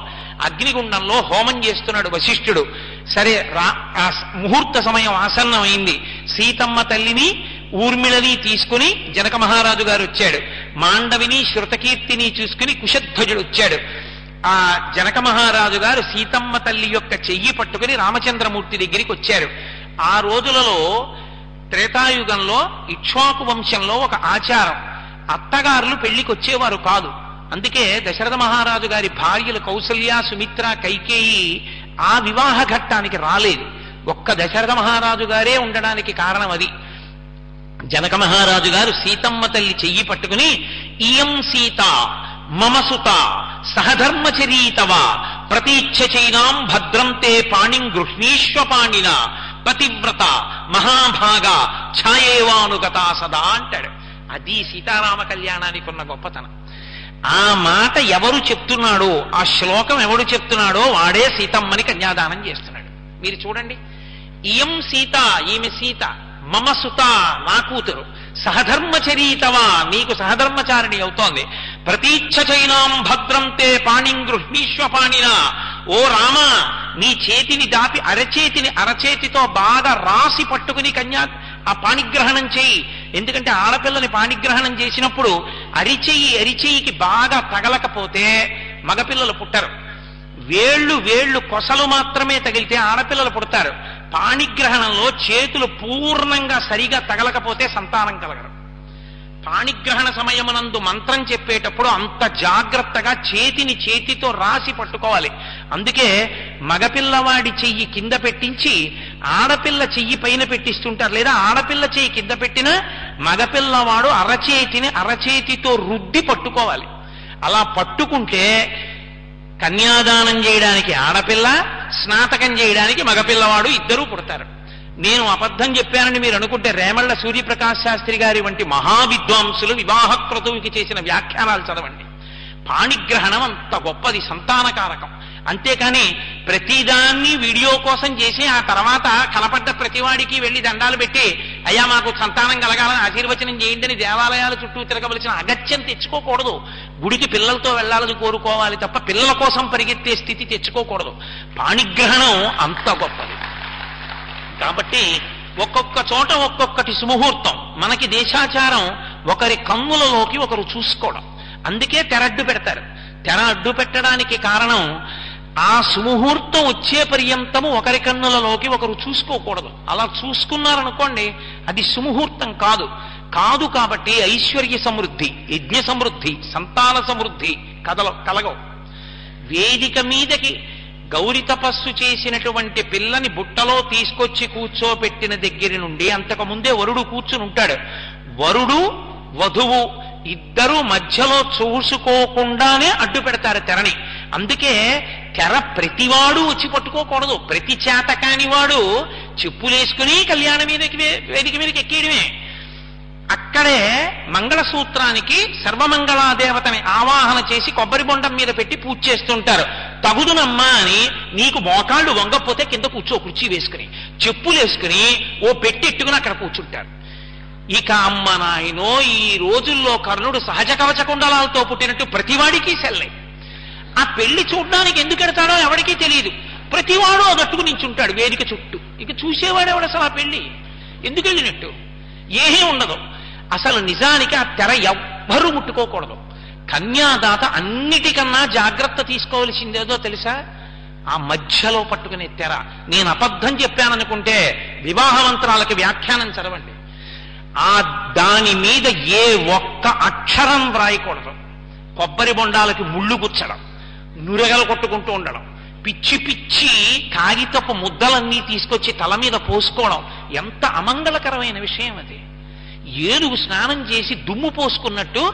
అగ్నిగుండంలో హోమం చేస్తున్నాడు వశిష్ఠుడు. సరే, ముహూర్త సమయం ఆసన్నమైంది. సీతమ్మ తల్లిని ఊర్మిళని తీసుకుని జనక మహారాజు గారు వచ్చాడు. మాండవిని శృతకీర్తిని చూసుకుని కుశధ్వజుడు వచ్చాడు. ఆ జనక మహారాజు గారు సీతమ్మ తల్లి యొక్క చెయ్యి పట్టుకుని రామచంద్రమూర్తి దగ్గరికి వచ్చారు. ఆ రోజులలో త్రేతాయుగంలో ఇక్ష్వాకు వంశంలో ఒక ఆచారం, అత్తగారులు పెళ్లికి వచ్చేవారు కాదు. అందుకే దశరథ మహారాజు గారి భార్యలు కౌసల్య, సుమిత్ర, కైకేయి ఆ వివాహ ఘట్టానికి రాలేదు. ఒక్క దశరథ మహారాజు గారే ఉండడానికి కారణం అది. జనక మహారాజు గారు సీతమ్మ తల్లి చెయ్యి పట్టుకుని, ఇయం సీత మమ సుత సహధర్మచరీతవ ప్రతీచ్ఛచైనాం భద్రం తే పాణిం గృహ్ణీష్వ పాణిన పతివ్రత మహాభాగ ఛాయేవానుగత సదా అంటాడు. అది సీతారామ కళ్యాణానికి ఉన్న గొప్పతనం. ఆ మాట ఎవరు చెప్తున్నాడో, ఆ శ్లోకం ఎవడు చెప్తున్నాడో వాడే సీతమ్మని కన్యాదానం చేస్తున్నాడు. మీరు చూడండి, ఇయం సీత, ఈమె సీత, మమ సుత, నా కూతురు, సహధర్మచరీతవా, నీకు సహధర్మచారిణి అవుతోంది, ప్రతీచ్ఛచైనాం భద్రం తే పాణిం గృహ్ణీష్వ పాణిన, ఓ రామ నీ చేతిని దాపి అరచేతితో బాగా రాసి పట్టుకుని ఆ పాణిగ్రహణం చేయి. ఎందుకంటే ఆడపిల్లని పాణిగ్రహణం చేసినప్పుడు అరిచెయ్యికి బాగా తగలకపోతే మగపిల్లలు పుట్టరు. వేళ్ళు కొసలు మాత్రమే తగిలితే ఆడపిల్లలు పుడతారు. పాణిగ్రహణంలో చేతులు పూర్ణంగా సరిగా తగలకపోతే సంతానం కలగరు. పాణిగ్రహణ సమయమునందు మంత్రం చెప్పేటప్పుడు అంత జాగ్రత్తగా చేతితో రాసి పట్టుకోవాలి. అందుకే మగపిల్లవాడి చెయ్యి కింద పెట్టించి ఆడపిల్ల చెయ్యి పైన పెట్టిస్తుంటారు. లేదా ఆడపిల్ల చెయ్యి కింద పెట్టిన మగపిల్లవాడు అరచేతితో రుద్ది పట్టుకోవాలి. అలా పట్టుకుంటే కన్యాదానం చేయడానికి ఆడపిల్ల, స్నాతకం చేయడానికి మగపిల్లవాడు ఇద్దరూ పుడతారు. నేను అబద్ధం చెప్పానని మీరు అనుకుంటే రేమళ్ల సూర్యప్రకాశ్ శాస్త్రి గారి వంటి మహావిద్వాంసులు వివాహ క్రతువుకి చేసిన వ్యాఖ్యానాలు చదవండి. పాణిగ్రహణం అంత గొప్పది, సంతానకారకం. అంతేకాని ప్రతిదాన్ని వీడియో కోసం చేసి ఆ తర్వాత కనపడ్డ ప్రతివాడికి వెళ్లి దండాలు పెట్టి అయ్యా మాకు సంతానం కలగాలని ఆశీర్వచనం చేయండి అని దేవాలయాల చుట్టూ తిరగవలసిన అగత్యం తెచ్చుకోకూడదు. గుడికి పిల్లలతో వెళ్లాలని కోరుకోవాలి తప్ప పిల్లల కోసం పరిగెత్తే స్థితి తెచ్చుకోకూడదు. పాణిగ్రహణం అంత గొప్పది. కాబట్టి ఒక్కొక్క చోట ఒక్కొక్కటి సుముహూర్తం. మనకి దేశాచారం ఒకరి కన్నులలోకి ఒకరు చూసుకోవడం. అందుకే తెరడ్డు పెడతారు. తెర అడ్డు పెట్టడానికి కారణం ఆ సుముహూర్తం వచ్చే పర్యంతము ఒకరి కన్నులలోకి ఒకరు చూసుకోకూడదు. అలా చూసుకున్నారనుకోండి అది సుముహూర్తం కాదు. కాబట్టి ఐశ్వర్య సమృద్ధి, యజ్ఞ సమృద్ధి, సంతాన సమృద్ధి కలగవు. వేదిక మీదకి గౌరి తపస్సు చేసినటువంటి పిల్లని బుట్టలో తీసుకొచ్చి కూర్చోబెట్టిన దగ్గర నుండి అంతకు ముందే వరుడు కూర్చుని ఉంటాడు. వరుడు వధువు ఇద్దరూ మధ్యలో చూసుకోకుండానే అడ్డు పెడతారు తెరని. అందుకే తెర ప్రతివాడు వచ్చి పట్టుకోకూడదు. ప్రతి చేతకాని వాడు చెప్పులేసుకుని వేదిక మీదకి ఎక్కేయడమే. అక్కడే మంగళసూత్రానికి సర్వమంగళాదేవతని ఆవాహన చేసి కొబ్బరి బొండం మీద పెట్టి పూజ చేస్తుంటారు. తగుదునమ్మా అని నీకు మోకాళ్ళు వంగపోతే కింద కుర్చీ వేసుకుని చెప్పులేసుకుని ఓ పెట్టెట్టుకుని అక్కడ కూర్చుంటారు. ఇక అమ్మ నాయనో, ఈ రోజుల్లో కర్ణుడు సహజ కవచ కుండలాలతో పుట్టినట్టు ప్రతివాడికి సెల్లై. ఆ పెళ్లి చూడడానికి ఎందుకు ఎడతాడో ఎవరికీ తెలియదు. ప్రతివాడు అదట్టుకు నించుంటాడు వేదిక చుట్టూ. ఇక చూసేవాడెవడు అసలు? ఆ పెళ్లి ఎందుకు వెళ్ళినట్టు ఏమీ ఉండదు. అసలు నిజానికి ఆ తెర ఎవ్వరూ ముట్టుకోకూడదు. కన్యాదాత అన్నిటికన్నా జాగ్రత్త తీసుకోవలసిందేదో తెలుసా? ఆ మధ్యలో పట్టుకునే తెర. నేను అబద్ధం చెప్పాననుకుంటే వివాహ మంత్రాలకి వ్యాఖ్యానం చదవండి. ఆ దాని మీద ఏ ఒక్క అక్షరం వ్రాయకూడదు. కొబ్బరి బొండాలకి ముళ్ళు గుచ్చడం, నురగలు కొట్టుకుంటూ ఉండడం, పిచ్చి పిచ్చి కాగితపు ముద్దలన్నీ తీసుకొచ్చి తల మీద పోసుకోవడం ఎంత అమంగళకరమైన విషయం అది. ఏనుగు స్నానం చేసి దుమ్ము పోసుకున్నట్టు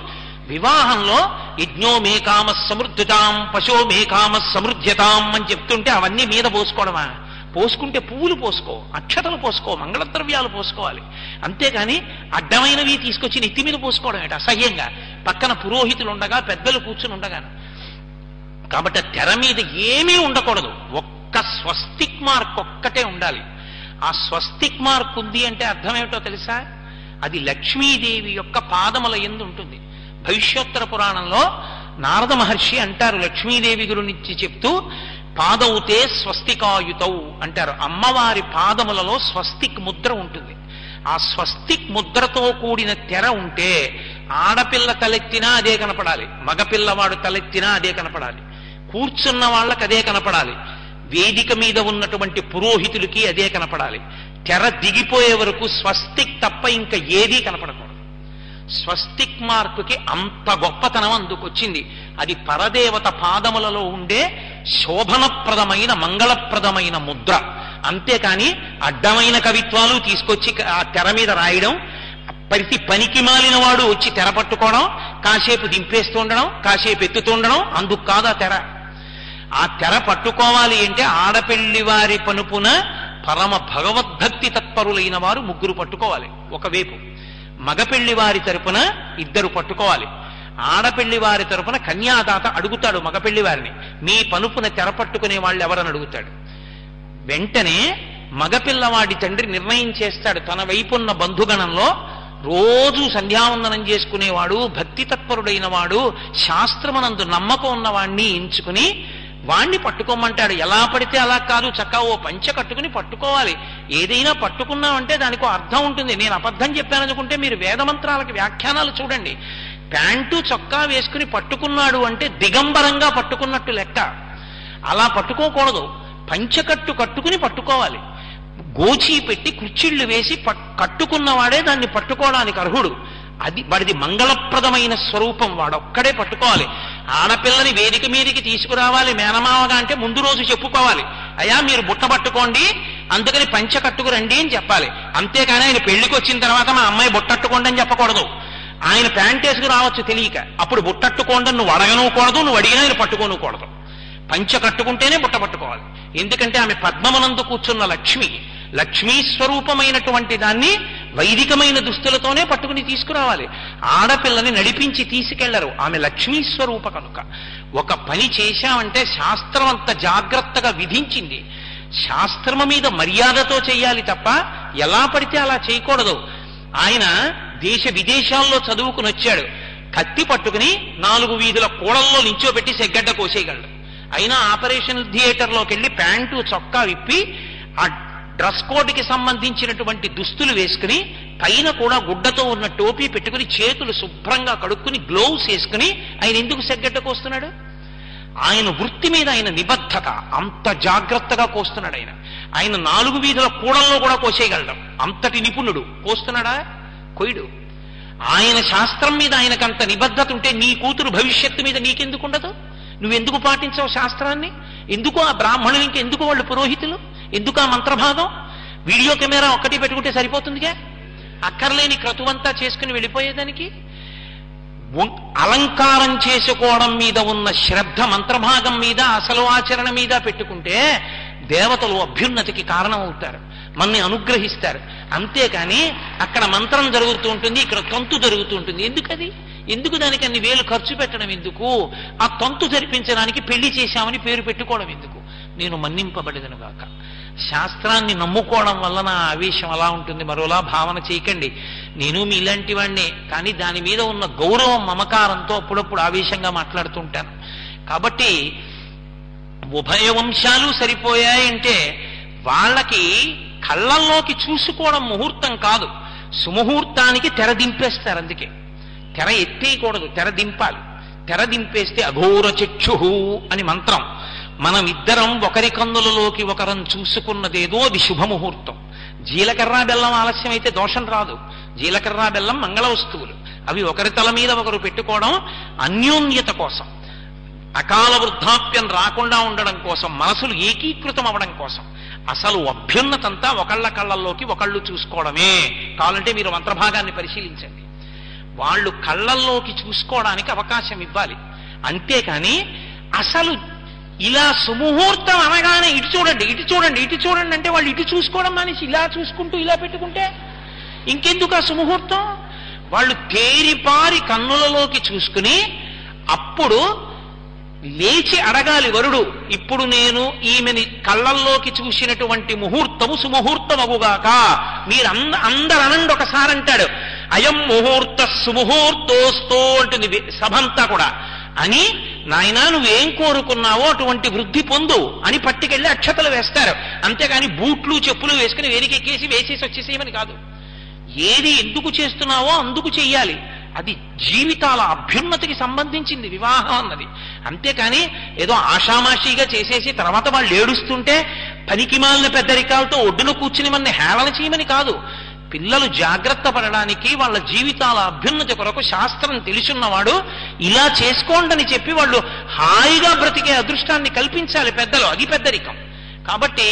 వివాహంలో యజ్ఞో మే కామ సమృద్ధితాం పశో మే కామ సమృద్ధ్యతాం అని చెప్తుంటే అవన్నీ మీద పోసుకోవడమా? పోసుకుంటే పువ్వులు పోసుకో, అక్షతలు పోసుకో, మంగళద్రవ్యాలు పోసుకోవాలి. అంతేకాని అడ్డమైనవి తీసుకొచ్చి నెత్తి మీద పోసుకోవడం ఏంటి అసహ్యంగా, పక్కన పురోహితులు ఉండగా, పెద్దలు కూర్చుని ఉండగాను. కాబట్టి తెర మీద ఏమీ ఉండకూడదు, ఒక్క స్వస్తిక్ మార్క్ ఒక్కటే ఉండాలి. ఆ స్వస్తిక్ మార్క్ ఉంది అంటే అర్థం ఏమిటో తెలుసా? అది లక్ష్మీదేవి యొక్క పాదముల యందు ఉంటుంది. భవిష్యోత్తర పురాణంలో నారద మహర్షి అంటారు, లక్ష్మీదేవి గురించి చెప్తూ, పాదౌతే స్వస్తికాయుతౌ అంటారు. అమ్మవారి పాదములలో స్వస్తిక్ ముద్ర ఉంటుంది. ఆ స్వస్తిక్ ముద్రతో కూడిన తెర ఉంటే ఆడపిల్ల తలెత్తినా అదే కనపడాలి, మగపిల్లవాడు తలెత్తినా అదే కనపడాలి, కూర్చున్న వాళ్ళకి అదే కనపడాలి, వేదిక మీద ఉన్నటువంటి పురోహితులకి అదే కనపడాలి. తెర దిగిపోయే వరకు స్వస్తిక్ తప్ప ఇంకా ఏదీ కనపడకూడదు. స్వస్తిక్ మార్కుకి అంత గొప్పతనం అందుకొచ్చింది. అది పరదేవత పాదములలో ఉండే శోభనప్రదమైన మంగళప్రదమైన ముద్ర. అంతేకాని అడ్డమైన కవిత్వాలు తీసుకొచ్చి ఆ తెర మీద రాయడం, ప్రతి పనికి మాలిన వాడు వచ్చి తెర పట్టుకోవడం, కాసేపు దింపేస్తుండడం, కాసేపు ఎత్తుతుండడం, అందుకు కాదు ఆ తెర. ఆ తెర పట్టుకోవాలి అంటే ఆడపెళ్లి వారి పనుపున పరమ భగవద్భక్తి తత్పరులైన వారు ముగ్గురు పట్టుకోవాలి ఒకవైపు, మగపెళ్లి వారి తరపున ఇద్దరు పట్టుకోవాలి. ఆడపెళ్లి వారి తరపున కన్యాదాత అడుగుతాడు మగపెళ్లి వారిని, మీ పనుపున తెర పట్టుకునే వాళ్ళు ఎవరని అడుగుతాడు. వెంటనే మగపిల్లవాడి తండ్రి నిర్ణయం చేస్తాడు, తన వైపున్న బంధుగణంలో రోజు సంధ్యావందనం చేసుకునేవాడు, భక్తి తత్పరుడైన వాడు, శాస్త్రమునందు నమ్మకం ఉన్నవాణ్ణి ఎంచుకుని వాణ్ణి పట్టుకోమంటాడు. ఎలా పడితే అలా కాదు, చక్కగా ఓ పంచ కట్టుకుని పట్టుకోవాలి. ఏదైనా పట్టుకున్నామంటే దానికి అర్థం ఉంటుంది. నేను అబద్ధం చెప్పాననుకుంటే మీరు వేదమంత్రాలకి వ్యాఖ్యానాలు చూడండి. ప్యాంటు చొక్కా వేసుకుని పట్టుకున్నాడు అంటే దిగంబరంగా పట్టుకున్నట్టు లెక్క. అలా పట్టుకోకూడదు, పంచకట్టు కట్టుకుని పట్టుకోవాలి. గోచి పెట్టి కుర్చీళ్లు వేసి కట్టుకున్నవాడే దాన్ని పట్టుకోవడానికి అర్హుడు. అది వాడిది మంగళప్రదమైన స్వరూపం, వాడొక్కడే పట్టుకోవాలి. ఆడపిల్లని వేదిక మీదకి తీసుకురావాలి మేనమావగా అంటే ముందు రోజు చెప్పుకోవాలి, అయ్యా మీరు బుట్ట పట్టుకోండి, అందుకని పంచ కట్టుకురండి అని చెప్పాలి. అంతేకాని ఆయన పెళ్లికి వచ్చిన తర్వాత మా అమ్మాయి బుట్టట్టుకోండి అని చెప్పకూడదు. ఆయన ప్యాంట్ వేసుకు రావచ్చు తెలియక, అప్పుడు బుట్టట్టుకోండి నువ్వు అడగనుకూడదు, నువ్వు అడిగినా ఆయన పట్టుకోనుకూడదు. పంచ కట్టుకుంటేనే బుట్ట పట్టుకోవాలి. ఎందుకంటే ఆమె పద్మమునందు కూర్చున్న లక్ష్మి, లక్ష్మీ స్వరూపమైనటువంటి దాన్ని వైదికమైన దుస్తులతోనే పట్టుకుని తీసుకురావాలి. ఆడపిల్లని నడిపించి తీసుకెళ్లరు, ఆమె లక్ష్మీ స్వరూప కనుక. ఒక పని చేశామంటే శాస్త్రం అంత జాగ్రత్తగా విధించింది. శాస్త్రము మీద మర్యాదతో చేయాలి తప్ప ఎలా పడితే అలా చేయకూడదు. ఆయన దేశ విదేశాల్లో చదువుకుని వచ్చాడు, కత్తి పట్టుకుని 4 వీధుల కూడల్లో నించోబెట్టి సెగ్గడ్డ కోసేయగలడు. అయినా ఆపరేషన్ థియేటర్లోకి వెళ్ళి ప్యాంటు చొక్కా విప్పి ఆ డ్రెస్ కోడ్కి సంబంధించినటువంటి దుస్తులు వేసుకుని పైన కూడా గుడ్డతో ఉన్న టోపీ పెట్టుకుని చేతులు శుభ్రంగా కడుక్కుని గ్లోవ్స్ వేసుకుని ఆయన ఎందుకు సెగ్గడ్డ కోస్తున్నాడు? ఆయన వృత్తి మీద ఆయన నిబద్ధత, అంత జాగ్రత్తగా కోస్తున్నాడు. ఆయన 4 వీధుల కూడల్లో కూడా కోసేయగలడు, అంతటి నిపుణుడు. కోస్తున్నాడా? కొయ్యడు. ఆయన శాస్త్రం మీద ఆయనకంత నిబద్ధత ఉంటే నీ కూతురు భవిష్యత్తు మీద నీకెందుకు ఉండదు? నువ్వెందుకు పాటించవు శాస్త్రాన్ని? ఎందుకు ఆ బ్రాహ్మణులు, ఇంకెందుకు వాళ్ళు పురోహితులు? ఎందుకు ఆ మంత్రభాగం? వీడియో కెమెరా ఒక్కటి పెట్టుకుంటే సరిపోతుందిగా, అక్కర్లేని క్రతువంతా చేసుకుని వెళ్ళిపోయేదానికి. అలంకారం చేసుకోవడం మీద ఉన్న శ్రద్ధ మంత్రభాగం మీద, అసలు ఆచరణ మీద పెట్టుకుంటే దేవతలు అభ్యున్నతికి కారణం అవుతారు, మనని అనుగ్రహిస్తారు. అంతేకాని అక్కడ మంత్రం జరుగుతూ ఉంటుంది, ఇక్కడ తంతు జరుగుతూ ఉంటుంది. ఎందుకది? ఎందుకు దానికి అన్ని వేలు ఖర్చు పెట్టడం ఎందుకు? ఆ తంతు జరిపించడానికి పెళ్లి చేశామని పేరు పెట్టుకోవడం ఎందుకు? నేను మన్నింపబడేదను గాక. శాస్త్రాన్ని నమ్ముకోవడం వల్ల నా ఆవేశం అలా ఉంటుంది, మరోలా భావన చేయకండి. నేను మీలాంటి వాడినే, కానీ దాని మీద ఉన్న గౌరవం మమకారంతో అప్పుడప్పుడు ఆవేశంగా మాట్లాడుతూ ఉంటాను. కాబట్టి ఉభయ వంశాలు సరిపోయాయంటే వాళ్ళకి కళ్ళల్లోకి చూసుకోవడం ముహూర్తం కాదు, సుముహూర్తానికి తెర దింపేస్తారు. అందుకే తెర ఎత్తేయకూడదు, తెర దింపాలి. తెర దింపేస్తే అఘోర చక్షుహు అని మంత్రం. మనం ఇద్దరం ఒకరి కన్నులలోకి ఒకరం చూసుకున్నదేదో అది శుభముహూర్తం. జీలకర్ర బెల్లం ఆలస్యం అయితే దోషం రాదు. జీలకర్ర బెల్లం మంగళ వస్తువులు, అవి ఒకరి తల మీద ఒకరు పెట్టుకోవడం అన్యోన్యత కోసం, అకాల వృద్ధాప్యం రాకుండా ఉండడం కోసం, మనసులు ఏకీకృతం అవ్వడం కోసం. అసలు అభ్యున్నతంతా ఒకళ్ళ కళ్ళల్లోకి ఒకళ్ళు చూసుకోవడమే. కావాలంటే మీరు మంత్రభాగాన్ని పరిశీలించండి. వాళ్ళు కళ్ళల్లోకి చూసుకోవడానికి అవకాశం ఇవ్వాలి. అంతేకాని అసలు ఇలా సుముహూర్తం అనగానే ఇటు చూడండి ఇటు చూడండి ఇటు చూడండి అంటే వాళ్ళు ఇటు చూసుకోవడం మానేసి ఇలా చూసుకుంటూ ఇలా పెట్టుకుంటే ఇంకెందుకు ఆ సుముహూర్తం? వాళ్ళు తేరిపారి కన్నులలోకి చూసుకుని అప్పుడు లేచి అడగాలి వరుడు, ఇప్పుడు నేను ఈమెని కళ్ళల్లోకి చూసినటువంటి ముహూర్తము సుముహూర్తమగుగాక. మీరు అందరు అనండి ఒకసారి అంటాడు, అయం ముహూర్త సుముహూర్తోస్తో అంటుంది సభంతా కూడా. అని నాయనా నువ్వేం కోరుకున్నావో అటువంటి వృద్ధి పొందు అని పట్టుకెళ్ళి అక్షతలు వేస్తారు. అంతేగాని బూట్లు చెప్పులు వేసుకుని వేదికెక్కేసి వేసేసి వచ్చేసేయమని కాదు. ఏది ఎందుకు చేస్తున్నావో అందుకు చెయ్యాలి. అది జీవితాల అభ్యున్నతికి సంబంధించింది వివాహం అన్నది. అంతేకాని ఏదో ఆషామాషీగా చేసేసి తర్వాత వాళ్ళు ఏడుస్తుంటే పనికిమాలిన పెద్దరికాలతో ఒడ్డున కూర్చుని మనని హేళన చేయమని కాదు. పిల్లలు జాగ్రత్త పడడానికి వాళ్ళ జీవితాల అభ్యున్నతి కొరకు శాస్త్రం తెలుసున్నవాడు ఇలా చేసుకోండని చెప్పి వాళ్ళు హాయిగా బ్రతికే అదృష్టాన్ని కల్పించాలి పెద్దలు. అది పెద్దరికం. కాబట్టి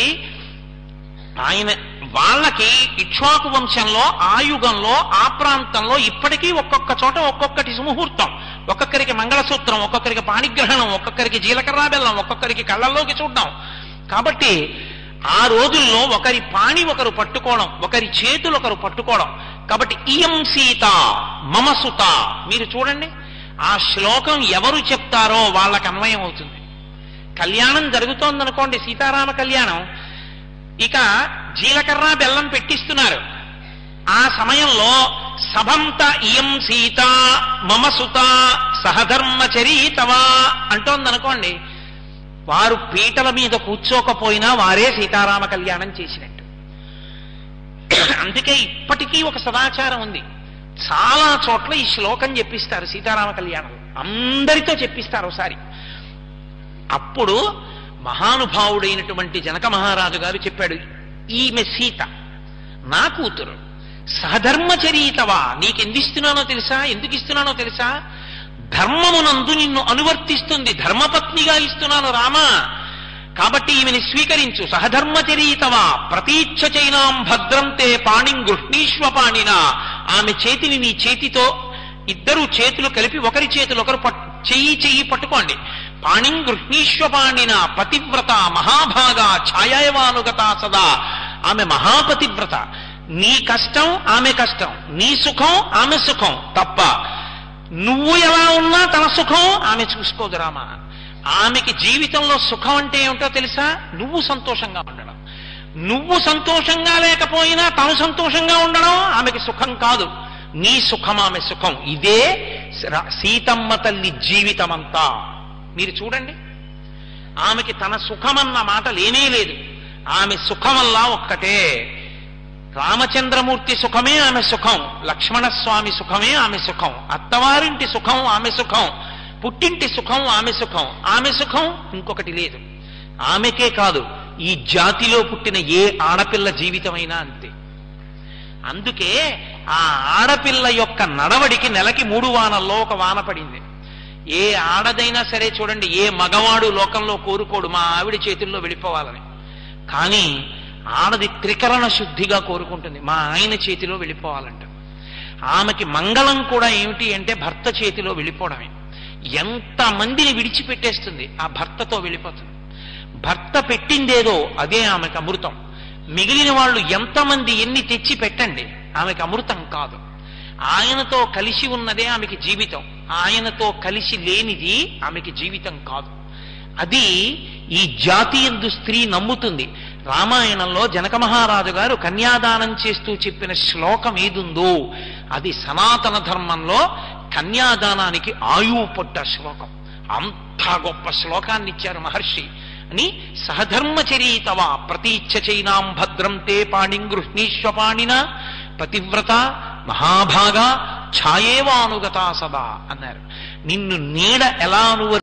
ఆయన వాళ్ళకి ఇక్ష్వాకు వంశంలో ఆ యుగంలో ఆ ప్రాంతంలో ఇప్పటికీ ఒక్కొక్క చోట ఒక్కొక్కటి సుముహూర్తం. ఒక్కొక్కరికి మంగళసూత్రం, ఒక్కొక్కరికి పాణిగ్రహణం, ఒక్కొక్కరికి జీలకర్ర బెల్లం, ఒక్కొక్కరికి కళ్ళల్లోకి చూడడం. కాబట్టి ఆ రోజుల్లో ఒకరి పాణి ఒకరు పట్టుకోవడం, ఒకరి చేతులు ఒకరు పట్టుకోవడం. కాబట్టి ఇయం సీత మమ సుత. మీరు చూడండి ఆ శ్లోకం ఎవరు చెప్తారో వాళ్ళకి అన్వయం అవుతుంది. కళ్యాణం జరుగుతోందనుకోండి, సీతారామ కళ్యాణం, ఇక జీలకర్ర బెల్లం పెట్టిస్తున్నారు. ఆ సమయంలో సభంత ఇయం సీత మమ సుత సహధర్మచరీతవా అంటోందనుకోండి, వారు పీటల మీద కూర్చోకపోయినా వారే సీతారామ కళ్యాణం చేసినట్టు. అందుకే ఇప్పటికీ ఒక సదాచారం ఉంది. చాలా చోట్ల ఈ శ్లోకం చెప్పిస్తారు సీతారామ కళ్యాణం, అందరితో చెప్పిస్తారు ఒకసారి. అప్పుడు మహానుభావుడైనటువంటి జనక మహారాజు గారు చెప్పాడు, ఈమె సీత నా కూతురు, సహధర్మచరీతవా. నీకెందిస్తున్నానో తెలుసా? ఎందుకు ఇస్తున్నానో తెలుసా? ధర్మమునందు నిన్ను అనువర్తిస్తుంది, ధర్మపత్నిగా ఇస్తున్నాను రామా. కాబట్టి ఈమెని స్వీకరించు. సహధర్మచరీతవా ప్రతీచ్ఛ చైనాం భద్రం తే పాణిం గృహ్ణీష్వ పాణిన. ఆమె చేతిని నీ చేతితో, ఇద్దరు చేతులు కలిపి ఒకరి చేతులు ఒకరు చెయ్యి పట్టుకోండి. పాణిం గృహ్ణీష్వ పాణిన పతివ్రత మహాభాగా ఛాయాయవానుగత సదా. ఆమె మహాపతివ్రత. నీ కష్టం ఆమె కష్టం, నీ సుఖం ఆమె సుఖం తప్ప నువ్వు ఎలా ఉన్నా తన సుఖం ఆమె చూసుకోదు రామా. ఆమెకి జీవితంలో సుఖం అంటే ఏమిటో తెలుసా? నువ్వు సంతోషంగా ఉండడం. నువ్వు సంతోషంగా లేకపోయినా తను సంతోషంగా ఉండడం ఆమెకి సుఖం కాదు. నీ సుఖం ఆమె సుఖం. ఇదే సీతమ్మ తల్లి జీవితమంతా. మీరు చూడండి, ఆమెకి తన సుఖమన్న మాట లేనే లేదు. ఆమె సుఖమల్లా ఒక్కటే. రామచంద్రమూర్తి సుఖమే ఆమె సుఖం, లక్ష్మణస్వామి సుఖమే ఆమె సుఖం, అత్తవారింటి సుఖం ఆమె సుఖం, పుట్టింటి సుఖం ఆమె సుఖం. ఆమె సుఖం ఇంకొకటి లేదు. ఆమెకే కాదు, ఈ జాతిలో పుట్టిన ఏ ఆడపిల్ల జీవితమైనా అంతే. అందుకే ఆ ఆడపిల్ల యొక్క నడవడికి నెలకి 3 వానల్లో ఒక వాన పడింది. ఏ ఆడదైనా సరే చూడండి, ఏ మగవాడు లోకంలో కోరుకోడు మా ఆవిడ చేతుల్లో వెళ్ళిపోవాలని. కానీ ఆడది త్రికరణ శుద్ధిగా కోరుకుంటుంది, మా ఆయన చేతిలో వెళ్ళిపోవాలంట. ఆమెకి మంగళం కూడా ఏమిటి అంటే భర్త చేతిలో వెళ్ళిపోవడమే. ఎంతమందిని విడిచిపెట్టేస్తుంది, ఆ భర్తతో వెళ్ళిపోతుంది. భర్త పెట్టిందేదో అదే ఆమెకు అమృతం. మిగిలిన వాళ్ళు ఎంతమంది ఎన్ని తెచ్చి పెట్టండి, ఆమెకు అమృతం కాదు. ఆయనతో కలిసి ఉన్నదే ఆమెకి జీవితం, ఆయనతో కలిసి లేనిది ఆమెకి జీవితం కాదు. అది ఈ జాతీయందు స్త్రీ నమ్ముతుంది. రామాయణంలో జనక మహారాజు గారు కన్యాదానం చేస్తూ చెప్పిన శ్లోకం ఏదుందో అది సనాతన ధర్మంలో కన్యాదానానికి ఆయువు పట్ట శ్లోకం. అంత గొప్ప శ్లోకాన్ని ఇచ్చారు మహర్షి. అని సహధర్మచరీతవా ప్రతీచ్ఛ చైనాం భద్రం తే పాణిం గృహ్ణీష్వ పాణిన పతివ్రత మహాభాగా ఛాయేవానుగతా సదా అన్నారు. నిన్ను నీడ ఎలా